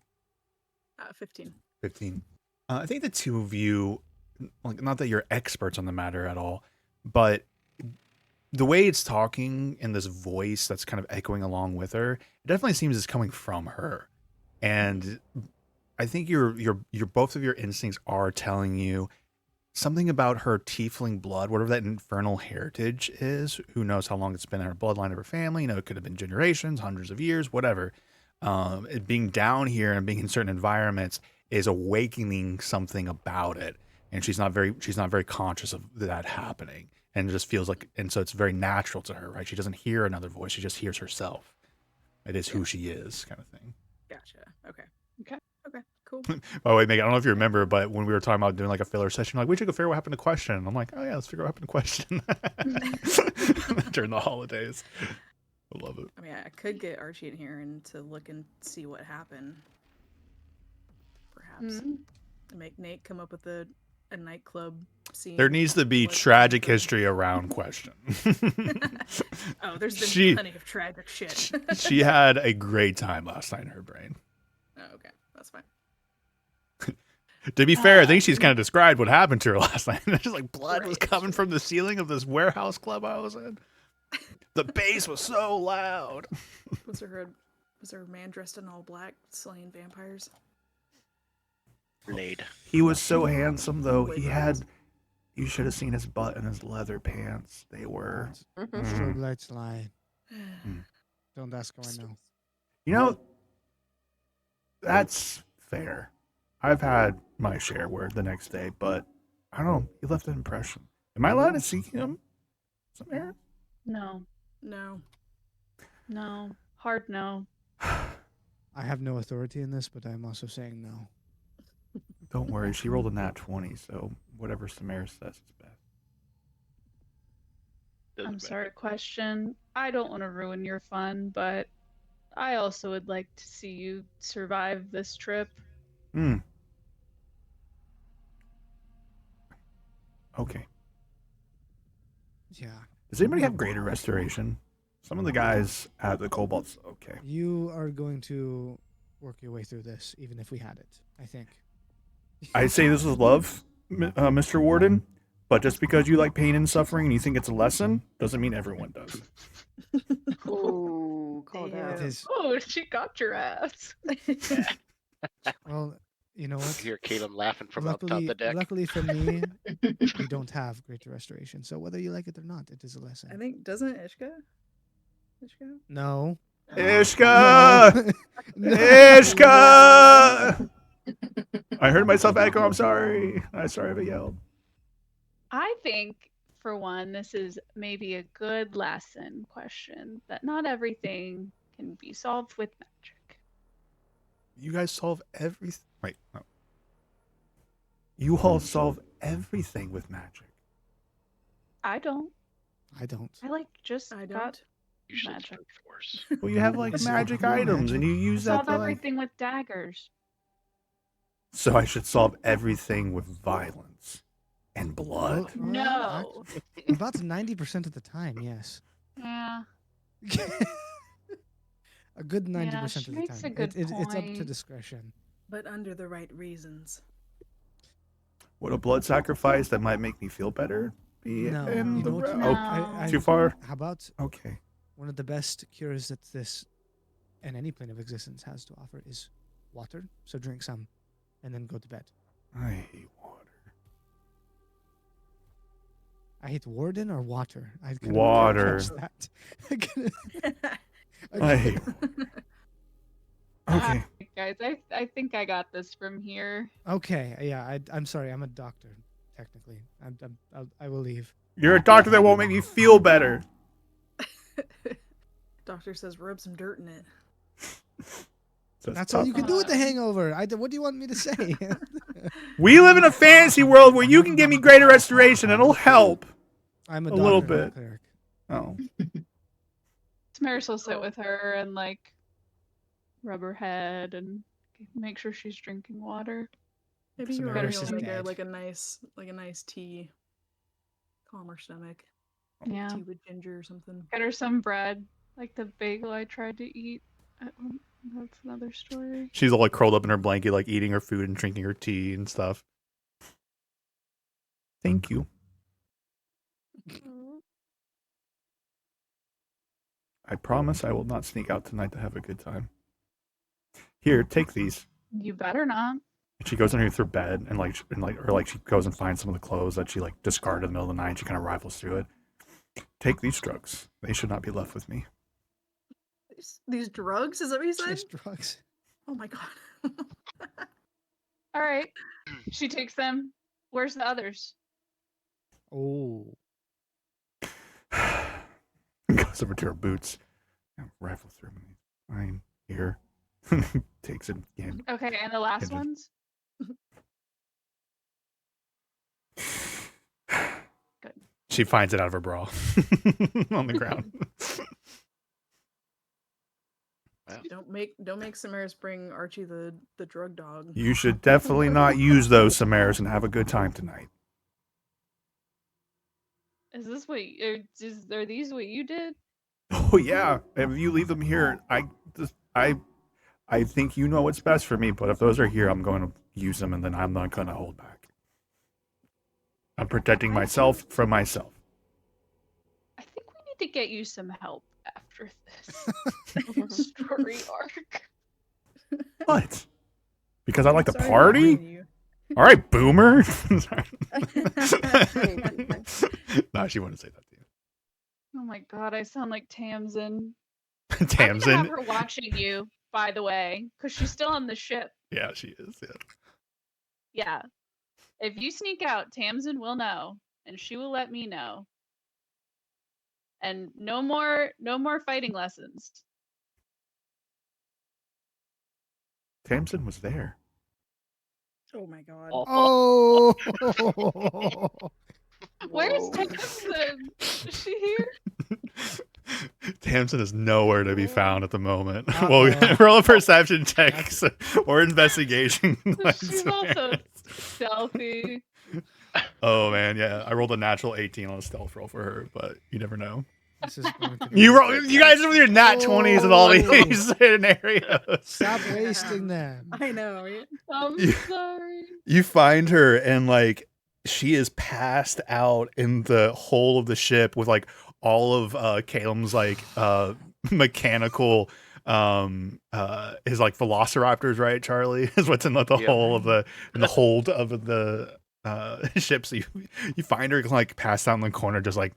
15. 15. I think the two of you, like, not that you're experts on the matter at all, but the way it's talking and this voice that's kind of echoing along with her, it definitely seems it's coming from her. And I think your both of your instincts are telling you something about her tiefling blood, whatever that infernal heritage is. Who knows how long it's been in her bloodline of her family? You know, it could have been generations, hundreds of years, whatever. It being down here and being in certain environments is awakening something about it, and she's not very conscious of that happening, and it just feels like, and so it's very natural to her, right? She doesn't hear another voice; she just hears herself. It is who she is, kind of thing. Gotcha. Okay. Okay. Okay. Cool. By the way, Megan, I don't know if you remember, but when we were talking about doing like a filler session, like we should go figure out what happened to Question. And I'm like, oh yeah, let's figure out what happened to Question during the holidays. I love it. I mean, I could get Archie in here and to look and see what happened. Perhaps. Make Nate come up with a nightclub scene. There needs to be tragic history around Question. Oh, there's been plenty of tragic shit. She had a great time last night in her brain. Oh, okay. That's fine. To be fair, I think she's kind of described what happened to her last night. Just like blood was Right. coming from the ceiling of this warehouse club I was in. The bass was so loud. Was there a man dressed in all black slaying vampires? Blade. He was so handsome, though. You should have seen his butt and his leather pants. They were. Strobe lights lie. Don't ask how I know. You know, that's fair. I've had my share where the next day, but I don't know. He left an impression. Am I allowed to see him? Somewhere? No. No. No. Hard no. I have no authority in this, but I'm also saying no. Don't worry. She rolled a nat 20, so whatever Samaris says is best. Doesn't I'm matter. sorry, Question. I don't want to ruin your fun, but I also would like to see you survive this trip. Okay. Yeah. Does anybody have greater restoration? Some of the guys at the Cobalt's okay. You are going to work your way through this, even if we had it, I think. I say this is love, Mr. Warden, but just because you like pain and suffering and you think it's a lesson, doesn't mean everyone does. Ooh, called Damn. out. It is, Oh, she got your ass. well, you know You what? hear Caleb laughing from up top the deck. Luckily for me, we don't have greater restoration. So whether you like it or not, it is a lesson. I think doesn't Ishka? No, Ishka! No. Ishka! I heard myself echo. I'm sorry. I'm sorry if I yelled. I think, for one, this is maybe a good lesson question that not everything can be solved with magic. You guys solve everything. Wait, no. You all solve everything with magic. I don't. I don't. I like just I got don't. Usually it's magic. brute force. Well, you have like It's magic not items, and you use that Solve to like. everything with daggers. So I should solve everything with violence and blood. Well, No. About 90% of the time, yes. Yeah. A good 90% she of the makes time. a good It's up to point. discretion. But under the right reasons. Would a blood sacrifice that might make me feel better be No, in you the know what? room? No. Oh, too far? How about Okay. one of the best cures that this and any plane of existence has to offer is water. So drink some, and then go to bed. I hate water. I hate warden or water. I couldn't Water. catch that. I couldn't- I hate water. Okay. Alright, guys, I think I got this from here. Okay, yeah. I'm sorry. I'm a doctor, technically. I will leave. You're a doctor that won't make me feel better. Doctor says rub some dirt in it. That's all you can do with the hangover. What do you want me to say? We live in a fantasy world where you can give me greater restoration. It'll help. I'm a A little doctor, not a bit. cleric. Oh. Samaris will sit with her and like rub her head and make sure she's drinking water. Maybe you Samaris will is make her dead. like a nice tea. Calm her stomach. Yeah. Tea with ginger or something. Get her some bread, like the bagel I tried to eat. That's another story. She's all like curled up in her blanket, like eating her food and drinking her tea and stuff. Thank you. I promise I will not sneak out tonight to have a good time. Here, take these. You better not. And she goes underneath her bed and she goes and finds some of the clothes that she like discarded in the middle of the night. And she kind of rifles through it. Take these drugs. They should not be left with me. These drugs? Is that what you said? Just drugs. Oh my god. All right. She takes them. Where's the others? Oh. Goes over to her boots. Rifles through them. Fine. Here. Takes it again. Okay, and the last Gives it- ones? Good. She finds it out of her bra on the ground. Wow. Don't make Samaris bring Archie the drug dog. You should definitely not use those, Samaris, and have a good time tonight. Is this what are these what you did? Oh yeah. If you leave them here, I think you know what's best for me, but if those are here, I'm going to use them and then I'm not going to hold back. I'm protecting myself from myself. I think we need to get you some help after this story arc. What? Because I like to Sorry to party? ruin you. All right, boomer. Maybe. No, she wouldn't say that to Oh my god, I sound like Tamsin. you. I'm gonna have Tamsin. her watching you, by the way, because she's still on the ship. Yeah, she is. Yeah. Yeah. If you sneak out, Tamsin will know, and she will let me know. And no more fighting lessons. Tamsin was there. Oh my god. Oh. Where's Whoa. Tamsin? Is she here? Tamsin is nowhere to be found at the moment. Uh-oh. Well, roll a perception check or investigation. She's also stealthy. Oh man, yeah. I rolled a natural 18 on a stealth roll for her, but you never know. This is going to be You guys are with your nat 20s and all Oh. these scenarios. Stop wasting them. I know. Right? I'm You- sorry. You find her and like she is passed out in the hull of the ship with like all of Caleb's like mechanical his like velociraptors, right, Charlie? Is what's in the Yeah. hull of the hold of the ship. So you find her like passed out in the corner, just like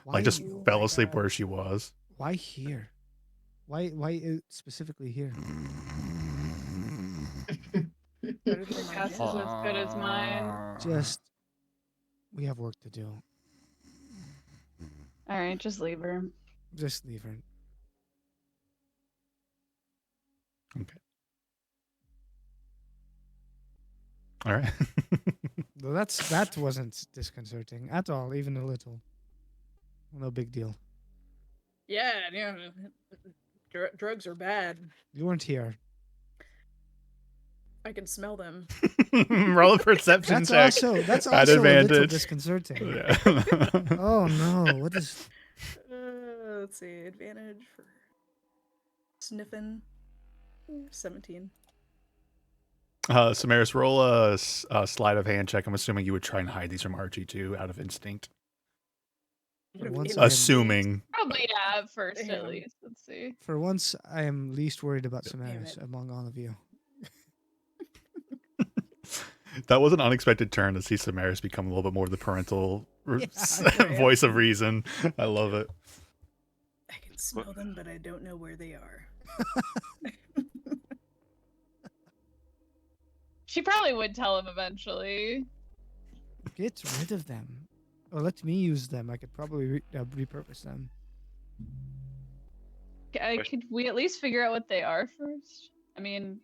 Why just you- fell my asleep God. where she was. Why here? Why specifically here? Better than Your my guess is gym. as good as mine. Just we have work to do. All right, just leave her. Just leave her. Okay. All right. Well, that wasn't disconcerting at all, even a little. No big deal. Yeah, drugs are bad. You weren't here. I can smell them. Roll a perception That's check. also At a little advantage. disconcerting. Yeah. Oh no! What is? Let's see. Advantage for sniffing. 17. Samaris, roll a sleight of hand check. I'm assuming you would try and hide these from Archie too, out of instinct. For once, Assuming. Probably yeah, at first Damn. at least. Let's see. For once, I am least worried about Damn Samaris it. among all of you. That was an unexpected turn to see Samaris become a little bit more of the parental Yeah, voice of reason. I love it. I can smell them, but I don't know where they are. She probably would tell him eventually. Get rid of them, or let me use them. I could probably repurpose them. Could we at least figure out what they are first? I mean,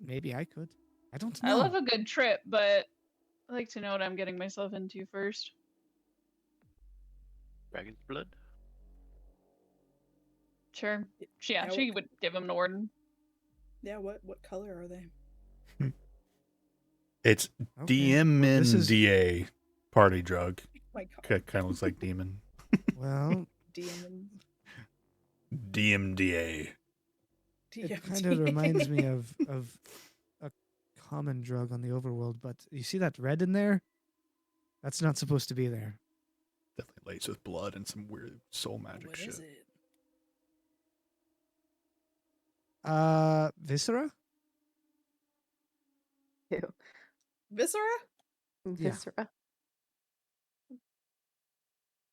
Maybe I could. I don't I know. love a good trip, but I like to know what I'm getting myself into first. Dragon's blood. Sure. Yeah, She would give him an Orden. Yeah, what color are they? It's Okay, well, this is- DMNDA party drug. My God. Kind of looks like demon. Well, DM. DMDA. it kind of reminds me of a common drug on the overworld, but you see that red in there? That's not supposed to be there. Definitely laced with blood and some weird soul magic What shit. is it? Viscera? Ew. Viscera? Yeah. Viscera.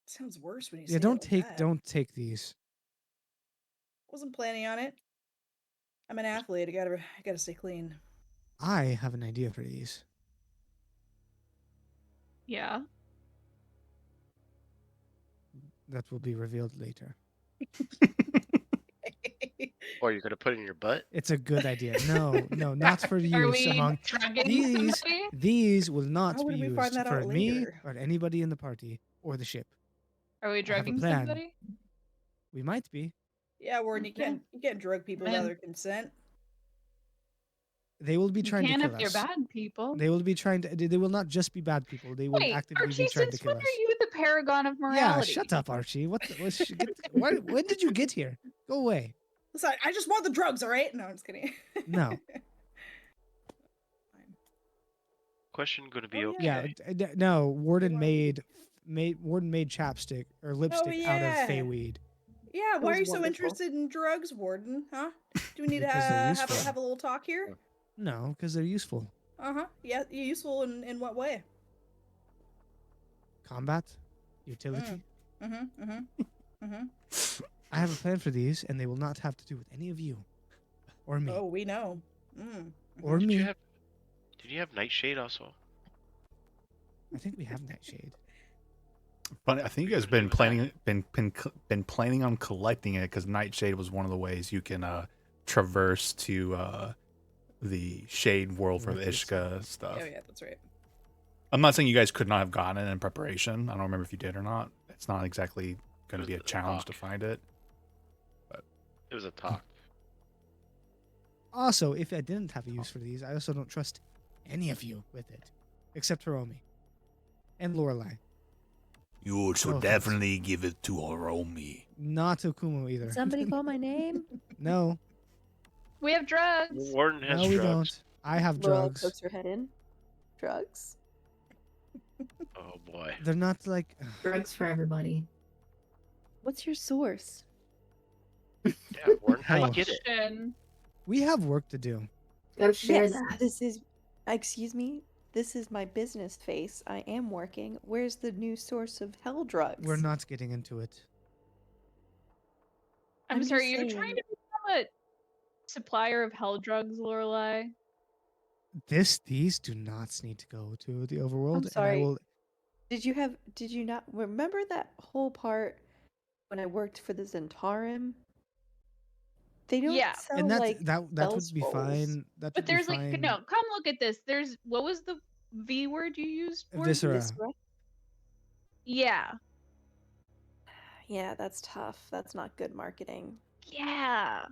Sounds worse when you say Yeah, it don't like that. take these. Wasn't planning on it. I'm an athlete. I gotta stay clean. I have an idea for these. Yeah. That will be revealed later. Or you're gonna put it in your butt? It's a good idea. No, not for Are use we among drugging these. somebody? These will not How be would we used find that for out me later? or anybody in the party or the ship. Are we have a drugging plan. somebody? We might be. Yeah, Warren, you can't drug people without Man. their consent. They will be You trying to can kill if they're us. bad people. They will be trying to. They will not just be bad people. They will Wait, actively Archie, be trying to since kill when us. are you the paragon of Yeah, morality? shut up, Archie. When did you get here? Go away. Listen, I just want the drugs, all right? No, I'm just kidding. No. Fine. Question gonna be Oh, okay. Yeah, no. Warden wanna made chapstick or lipstick out of yeah. fayweed. Yeah, why was are you so wonderful. interested in drugs, Warden? Huh? Do we need to Because they're have useful. a little talk here? No, because they're useful. Yeah, useful in what way? Combat, utility. Mm-hmm. I have a plan for these, and they will not have to do with any of you, or me, Oh, we know. or Did me. you have Nightshade also? I think we have Nightshade. Funny, I think you guys have been planning on collecting it because Nightshade was one of the ways you can traverse to the Shade world for the Records. Ishka stuff. Oh yeah, that's right. I'm not saying you guys could not have gotten it in preparation. I don't remember if you did or not. It's not exactly going to be a challenge to find it. It was a talk. Also, if I didn't have a use for these, I also don't trust any of you with it, except Hiromi and Lorelai. You should definitely give it to Oromi. Not Okumo either. Somebody call my name? No, We have drugs. Warden has no, we drugs. don't. I have Lorelai drugs. pokes her head in. Drugs? Oh boy. They're not like. Drugs for everybody. What's your source? Yeah, Warden, how you Hell. get it? Question. We have work to do. Gotta share Yes, that. this is. Excuse me. This is my business face. I am working. Where's the new source of hell drugs? We're not getting into it. I'm I'm sorry, just you're trying saying. to become a supplier of hell drugs, Lorelai? These do not need to go to the overworld, I'm and I sorry. will. Did you not remember that whole part when I worked for the Zentarim? They don't Yeah. sell And like that spell would be scrolls. fine. That But would be there's like fine. no, come look at this. There's what was the V word you used for it? Viscera. Viscera? Yeah. Yeah, that's tough. That's not good marketing. Yeah.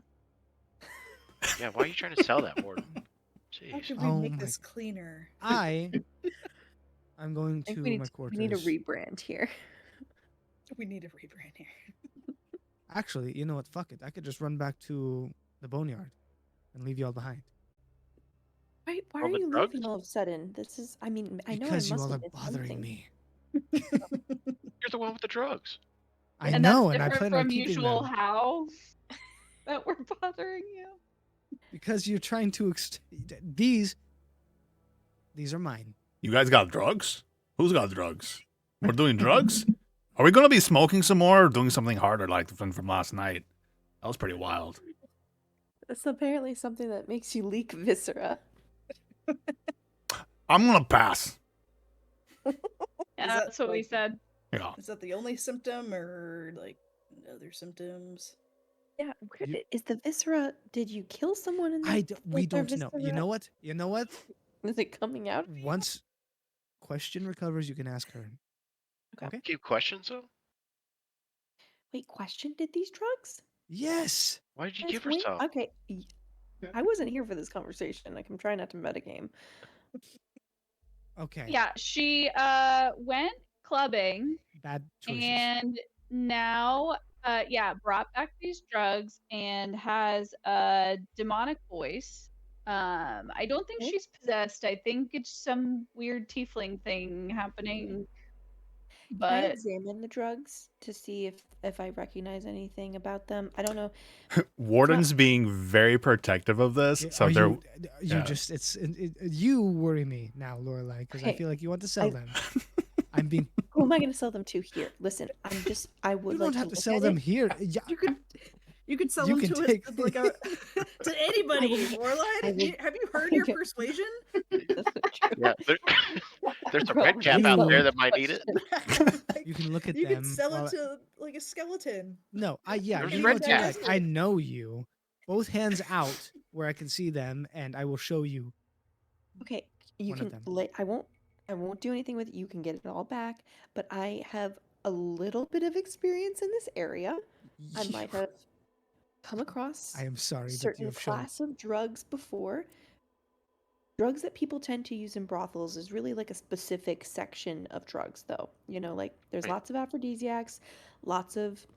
Yeah, why are you trying to sell that, Warden? How Jeez. could we Oh make my- this cleaner? I'm going I think to we my need a quarters. rebrand here. We need a rebrand here. Actually, you know what? Fuck it. I could just run back to the boneyard and leave you all behind. Why All are the you drugs? leaving all of a sudden? This is, I mean, I know I Because you must all have are missed bothering something. me. You're the one with the drugs. I And know, that's and I different plan on from keeping usual them. how that we're bothering you. Because you're trying to these are mine. You guys got drugs? Who's got drugs? We're doing drugs? Are we gonna be smoking some more or doing something harder like the one from last night? That was pretty wild. That's apparently something that makes you leak viscera. I'm gonna pass. Yeah, that that's what we like- said. Yeah. Is that the only symptom, or like other symptoms? Yeah, where You- is the viscera? Did you kill someone in the We with their don't know. You viscera? know what? You know what? Is it coming out? Once question recovers, you can ask her. Okay? Keep questions though. Wait, question, did these drugs? Yes. Why did you Guys, give her wait, some? okay. I wasn't here for this conversation. Like, I'm trying not to metagame. Okay. Yeah, she went clubbing Bad choices. and now brought back these drugs and has a demonic voice. I don't think Okay. she's possessed. I think it's some weird tiefling thing happening. Can I But examine the drugs to see if I recognize anything about them? I don't know. Warden's being very protective of this, so Are they're you yeah. just you worry me now, Lorelai, because I Okay, feel like you want to sell I- them. I'm being. Who am I going to sell them to here? Listen, I would You like don't have to look sell at them it. here. Yeah, You could sell You them can to take- like a to anybody. Warline, would- have you heard your persuasion? That's not true. Yeah, there's a Well, red cap you- out there that might need it. You can look at You them could sell while- it to like a skeleton. No, There's you red know what? cat. I know you. Both hands out where I can see them, and I will show you. Okay, you One of can them. I won't do anything with it. You can get it all back, but I have a little bit of experience in this area. I might have come across I am sorry a that you certain have shown. class of drugs before. Drugs that people tend to use in brothels is really like a specific section of drugs, though. You know, like there's Right. lots of aphrodisiacs, lots of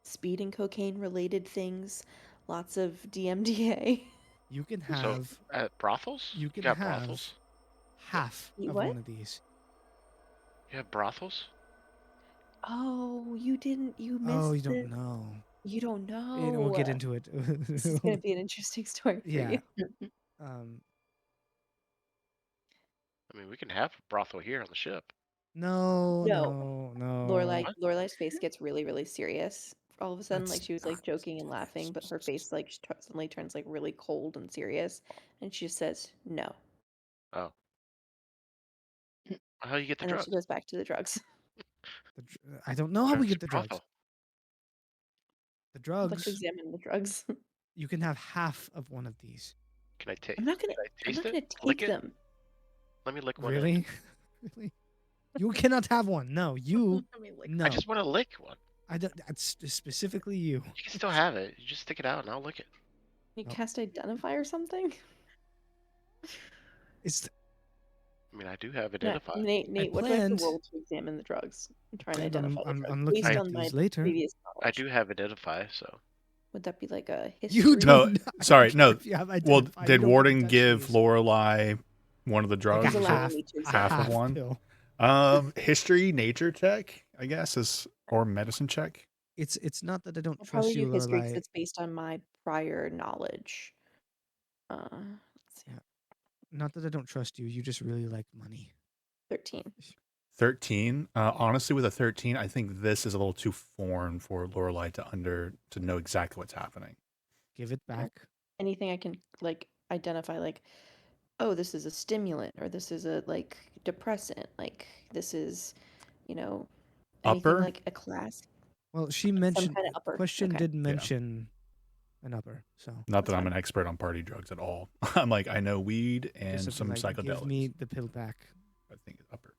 speed and cocaine related things, lots of DMDA. You can So have at brothels? you can got have brothels? half You of what? one of these. You have brothels? Oh, you didn't. You missed. Oh, you don't know. You don't know. You know, we'll get into it. This is gonna be an interesting story for Yeah. you. I mean, we can have a brothel here on the ship. No, No. no. Lorelai's face gets really, really serious. All of a sudden, like That's she was like not- joking and laughing, but her face like suddenly turns like really cold and serious, and she just says no, Oh. How do you get the and then drugs? she goes back to the drugs. I don't know how we Where's get the the drugs. brothel? The Let's drugs. examine the drugs. You can have half of one of these. Can I take? I'm not gonna. Can I I'm taste not gonna it? Lick take it? them. Let me lick one. Really? Really? You cannot have one. No, you. I mean, like, No, I just want to lick one. I don't. That's specifically you. You can still have it. You just stick it out and I'll lick it. You Nope. cast identify or something. It's. I mean, I do have Yeah, identify. Nate, what do I have planned- to roll to examine the drugs? I'm trying to planned on- identify the on drugs looking based at on my these later. previous I knowledge. do have identify, so Would that be like a history? You do No, not. sorry, no. If you have Well, identify, you did don't get to Warden touch give these. Lorelai one of the Like drugs? He's a allowing half, me to a half of half one? pill. History, nature check, I guess, is or medicine check. It's not that I don't I'll trust probably you, do history because Lorelai. it's based on my prior knowledge. Let's see, Yeah. Not that I don't trust you. You just really like money. 13. 13. Honestly, with a 13, I think this is a little too foreign for Lorelei to know exactly what's happening. Give it back. Anything I can like identify, like, oh, this is a stimulant, or this is a like depressant, like this is, anything Upper? like a class, Well, she some mentioned kind of upper. question Okay. did mention an upper, so Not that That's I'm fine. an expert on party drugs at all. I'm like, I know weed and just some like, psychedelics. give me the pill back. I think it's upper.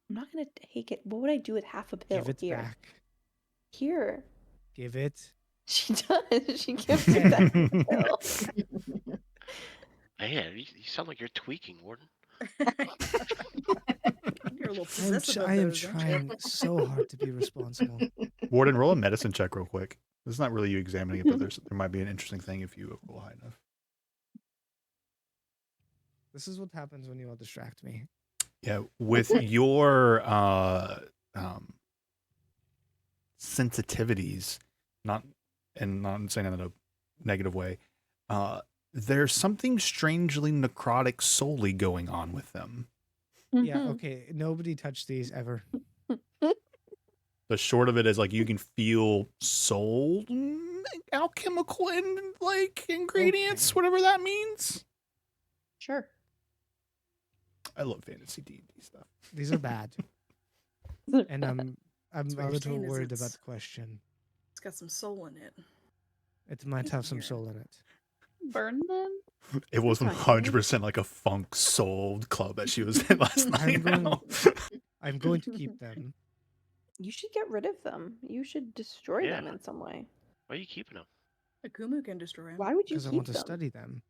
I'm not gonna take it. What would I do with half a pill? Give it Here. back. Here. Give it. She does. She gives me back the pill. Man, you sound like you're tweaking, Warden. You're a little possessive of I am those, aren't you? trying so hard to be responsible. Warden, roll a medicine check real quick. This is not really you examining it, but there might be an interesting thing if you roll high enough. This is what happens when you all distract me. Yeah, with your sensitivities, not saying that in a negative way, there's something strangely necrotic solely going on with them. Yeah, okay. Nobody touched these ever. The short of it is like you can feel soul alchemical and like ingredients, Okay. whatever that means. Sure. I love fantasy D&D stuff. These are bad. And I'm So what a you're little saying is worried about it's- the question. It's got some soul in it. It might have some Here. soul in it. Burn them? It was That's fine. 100% like a funk souled club that she was in last night. I'm going to keep them. You should get rid of them. You should destroy them Yeah. in some way. Why are you keeping them? Akumu can destroy him. Why would you Because I keep want to them? study them.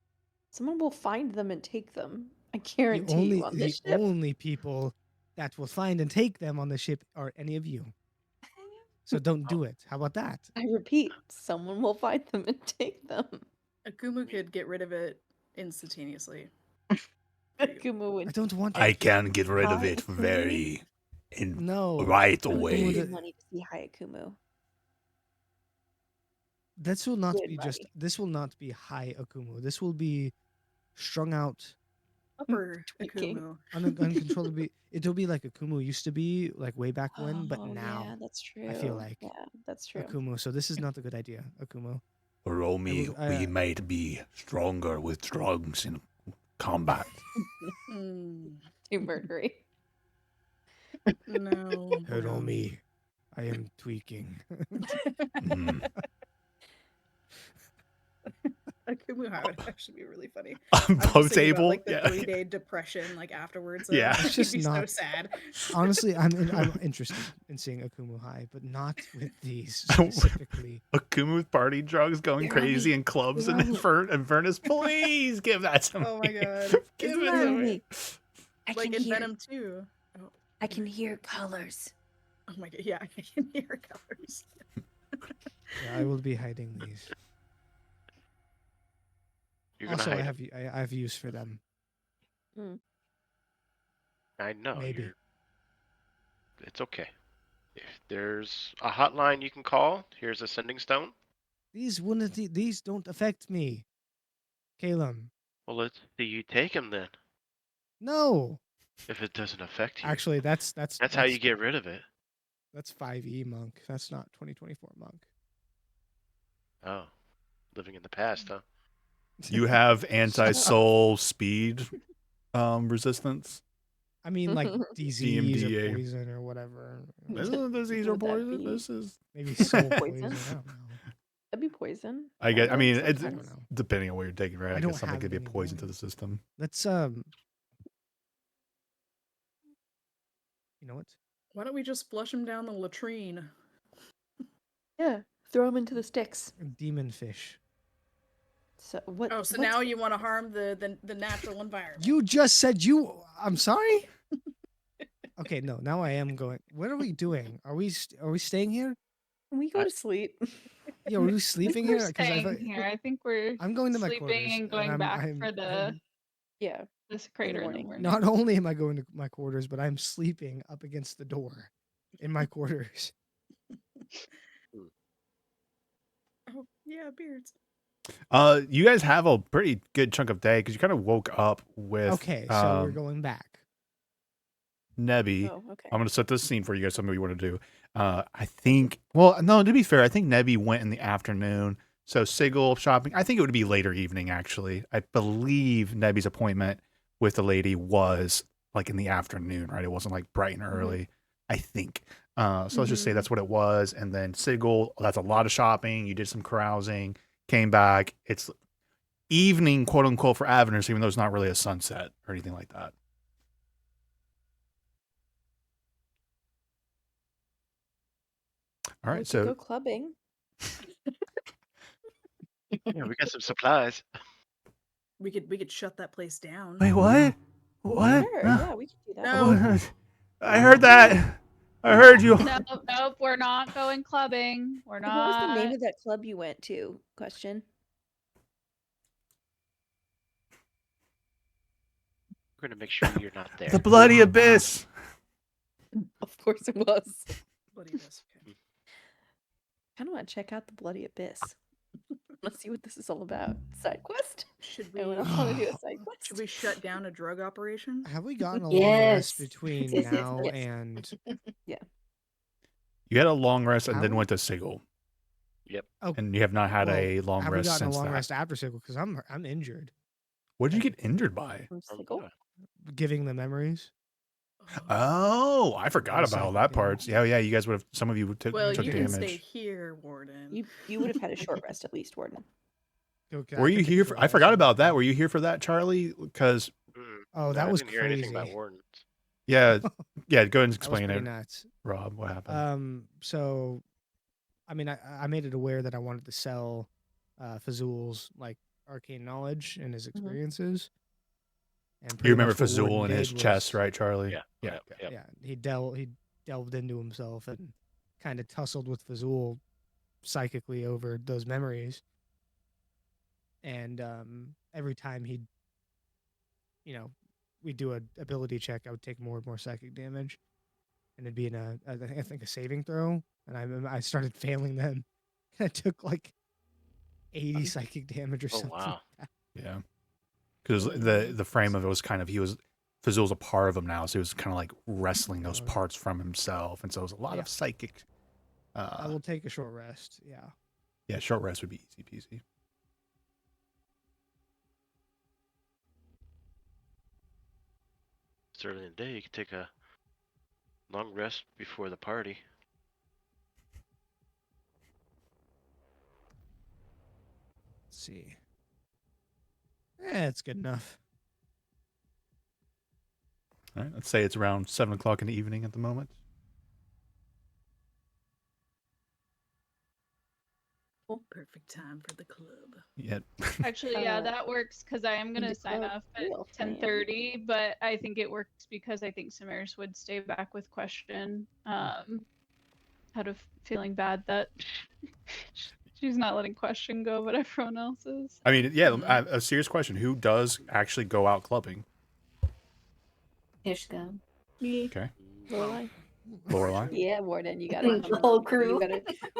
Someone will find them and take them. I The guarantee you on this ship. only people that will find and take them on the ship are any of you. So don't do it. How about that? I repeat, someone will find them and take them. Akumu could get rid of it instantaneously. Akumu would. I don't want I it. can get rid of Hi, it Akumu. very No. right I would away. give you money to see Hayakumu. This will not Good be just. money. This will not be high Akumu. This will be strung out, Upper Tweaking. Akumu. uncontrollably. It'll be like Akumu used to be, like way back when, but Oh, now yeah, that's true. I feel like yeah, that's true. Akumu. So this is not a good idea, Akumu. Romy, I we might be stronger with drugs in combat. Mm, Too murdery. no. Hiromi, I am tweaking. Mm. Akumu High would actually be really funny. Below I'm just thinking table? about, like the Yeah. 3-day depression, like afterwards. Yeah. It's It's just be so not- sad. Honestly, I'm interested in seeing Akumu High, but not with these specifically. Akumu with party drugs going You're crazy right. in clubs You're and Inverness, please give that to me. Oh my god. Give Isn't it that to me. me. like in Venom 2? Oh, I can hear colors. oh my god, yeah, I can hear colors. Yeah, I will be hiding these. You're gonna Also, hide I 'em. have use for them. I know. Maybe. It's okay. If there's a hotline you can call, here's a sending stone. These don't affect me. Calum. Well, let's see you take him then. No. If it doesn't affect you, Actually, that's how you get rid of it. That's 5e monk. That's not 2024 monk. Oh, living in the past, huh? You have anti-soul speed resistance. I mean, like disease or DMDA. poison or whatever. This isn't disease or Would that poison. be? This is Maybe soul Poison? poison. I don't know. That'd be poison. I get. I mean, Like it's I don't know. depending on what you're taking, right? I I don't guess something have could be a it poison to anymore. the system. Let's you know what? Why don't we just flush him down the latrine? Yeah, throw them into the sticks. Demon fish. So what? Oh, so what? now you want to harm the natural environment. You just said you. I'm sorry. Okay, no. Now I am going. What are we doing? Are we staying here? Can we go to sleep? Yeah, are we sleeping We're here? staying here. I think we're I'm going to my sleeping quarters, and and going back for the Yeah. this crater in the morning. morning. Not only am I going to my quarters, but I'm sleeping up against the door in my quarters. Oh, yeah, beards. You guys have a pretty good chunk of day because you kind of woke up with. Okay, so we're going back. Nebby. Oh, okay. I'm going to set this scene for you guys. Something you want to do. I think. Well, no. To be fair, I think Nebby went in the afternoon. So Sigil shopping. I think it would be later evening. Actually, I believe Nebby's appointment with the lady was like in the afternoon, right? It wasn't like bright and early. I think. So let's just say that's what it was. And then Sigil, that's a lot of shopping. You did some carousing, came back. It's evening, quote unquote, for Avernus, even though it's not really a sunset or anything like that. All right, We so could go clubbing. Yeah, we got some supplies. We could shut that place down. wait, what? What? Sure, No. yeah, we could do that. No. I heard that. I heard you. Nope, we're not going clubbing. We're What was the name not. of that club you went to? Question. We're gonna make sure you're not there. The bloody abyss. Of course it was. Bloody mess. Okay. Kind of want to check out the bloody abyss. Let's see what this is all about. Side quest. Should we? Anyone else want to do a side quest? Should we shut down a drug operation? Have we gotten a long Yes. rest between Yes, yes, now yes. and? You had a long rest and Have then we? went to Sigil, Oh, and you have not had well, a long have rest we gotten since a long that. rest after Sigil? Because I'm injured. What did you get injured by? From Oh, Sigil? yeah. Giving the memories. Oh, I forgot Or about all psychic that damage. part. Yeah, you guys would have. Some of you took Well, took you can stay damage. here, Warden. You would have had a short rest at least, Warden. Okay, Were I you could take a here? short I rest forgot and about that. then- Were you here for that, Charlie? Because Oh, No, that I was didn't hear anything crazy. about wardens. yeah, go ahead and That was explain pretty it, nuts. Rob. What happened? So, I mean, I made it aware that I wanted to sell Fazul's like arcane knowledge and his experiences. And pretty You remember much what Warden Fazul in his did chest, was- right, Charlie? Yeah. Yeah. Yep. Yeah, he delved into himself and kind of tussled with Fazul psychically over those memories. And every time he'd, we'd do an ability check, I would take more and more psychic damage, and it'd be I think a saving throw, and I started failing them. I took like 80 psychic damage or Oh, something. wow. Yeah. Because the frame of it was kind of Fazul's a part of him now, so he was kind of like wrestling those parts from himself, and so it was a lot Yeah. of psychic. I will take a short rest. Yeah. Yeah, short rest would be easy peasy. It's early in the day. You can take a long rest before the party. Let's see. It's good enough. All right, let's say it's around 7 o'clock in the evening at the moment. Perfect time for the club. Yeah. Actually, yeah, that works because I am in gonna the sign club off at real time. 10:30, but I think it works because I think Samaris would stay back with question. Out of feeling bad that she's not letting question go, but everyone else is. I mean, yeah, a serious question. Who does actually go out clubbing? Ishka. Me. Okay. Lorelai. Lorelai? Yeah, Warden, you gotta The whole crew.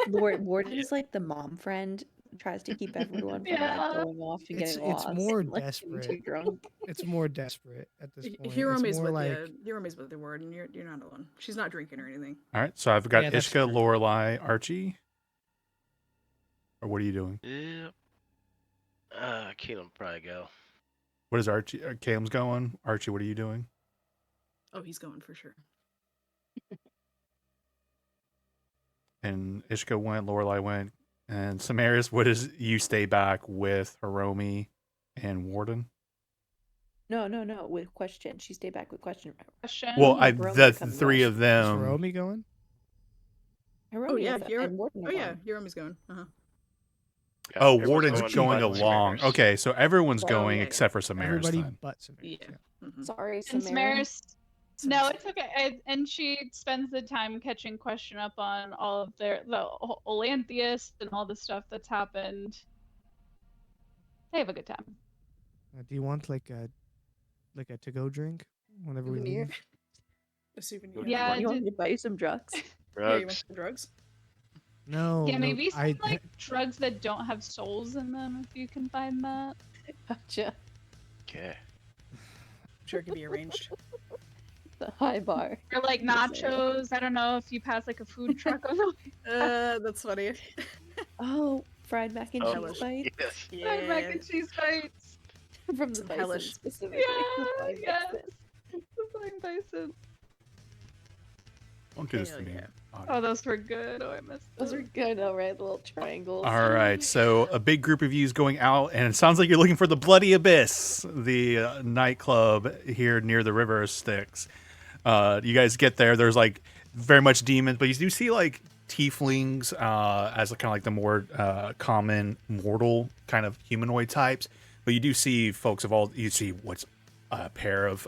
Warden is like the mom friend, tries to keep everyone from Yeah. like going off and It's getting lost. more and, like, getting too desperate. drunk. It's more desperate at this point. Hiromi's It's more with like you. Hiromi's with the Warden. You're not alone. She's not drinking or anything. All right, so I've got Yeah, that's Ishka, true. Lorelai, Archie. Or what are you doing? Yeah. Caleb probably go. What is Archie? Caleb's going. Archie, what are you doing? Oh, he's going for sure. And Ishka went, Lorelai went, and Samaris, what is you stay back with Hiromi and Warden? No. With question, she stayed back with question. Question. Well, Yeah, I Hiromi the comes three off. of is them. Hiromi going? Oh yeah, and Warden Oh are yeah, gone. Hiromi's going. Uh-huh. Yeah, Oh, everyone's Warden's going but along. Samaris. Okay, so everyone's Oh, going yeah. except for Samaris. Everybody Then. but Samaris. Yeah. Yeah. Mhm. Sorry, And Samaris. Samaris. No, it's okay. And she spends the time catching question up on all of the Olanthius and all the stuff that's happened. They have a good time. Do you want like a to-go drink whenever we Souvenir. leave? A souvenir. Yeah, You want me to buy you some drugs? Yeah, you want Drugs. some drugs? No. Yeah, no, maybe some I like drugs that don't have souls in them, if you can find that. Gotcha. Okay. Sure, it can be arranged. The high bar. Or like Just saying. nachos. I don't know if you pass like a food truck on the way. That's funny. Oh, fried mac and Oh, cheese bites yes. Fried mac Yeah. and cheese bites. from the Some bison hellish. specifically. the Yeah, flying yes. bison. The flying bison. Don't do this Hell to me. yeah. Oh, those were good. Oh, I missed Those those. are good, all right. The little triangles. All right, so a big group of you is going out, and it sounds like you're looking for the Bloody Abyss, the nightclub here near the River of Styx. You guys get there. There's like very much demons, but you do see like tieflings as kind of like the more common mortal kind of humanoid types. But you do see folks of all. You see what's a pair of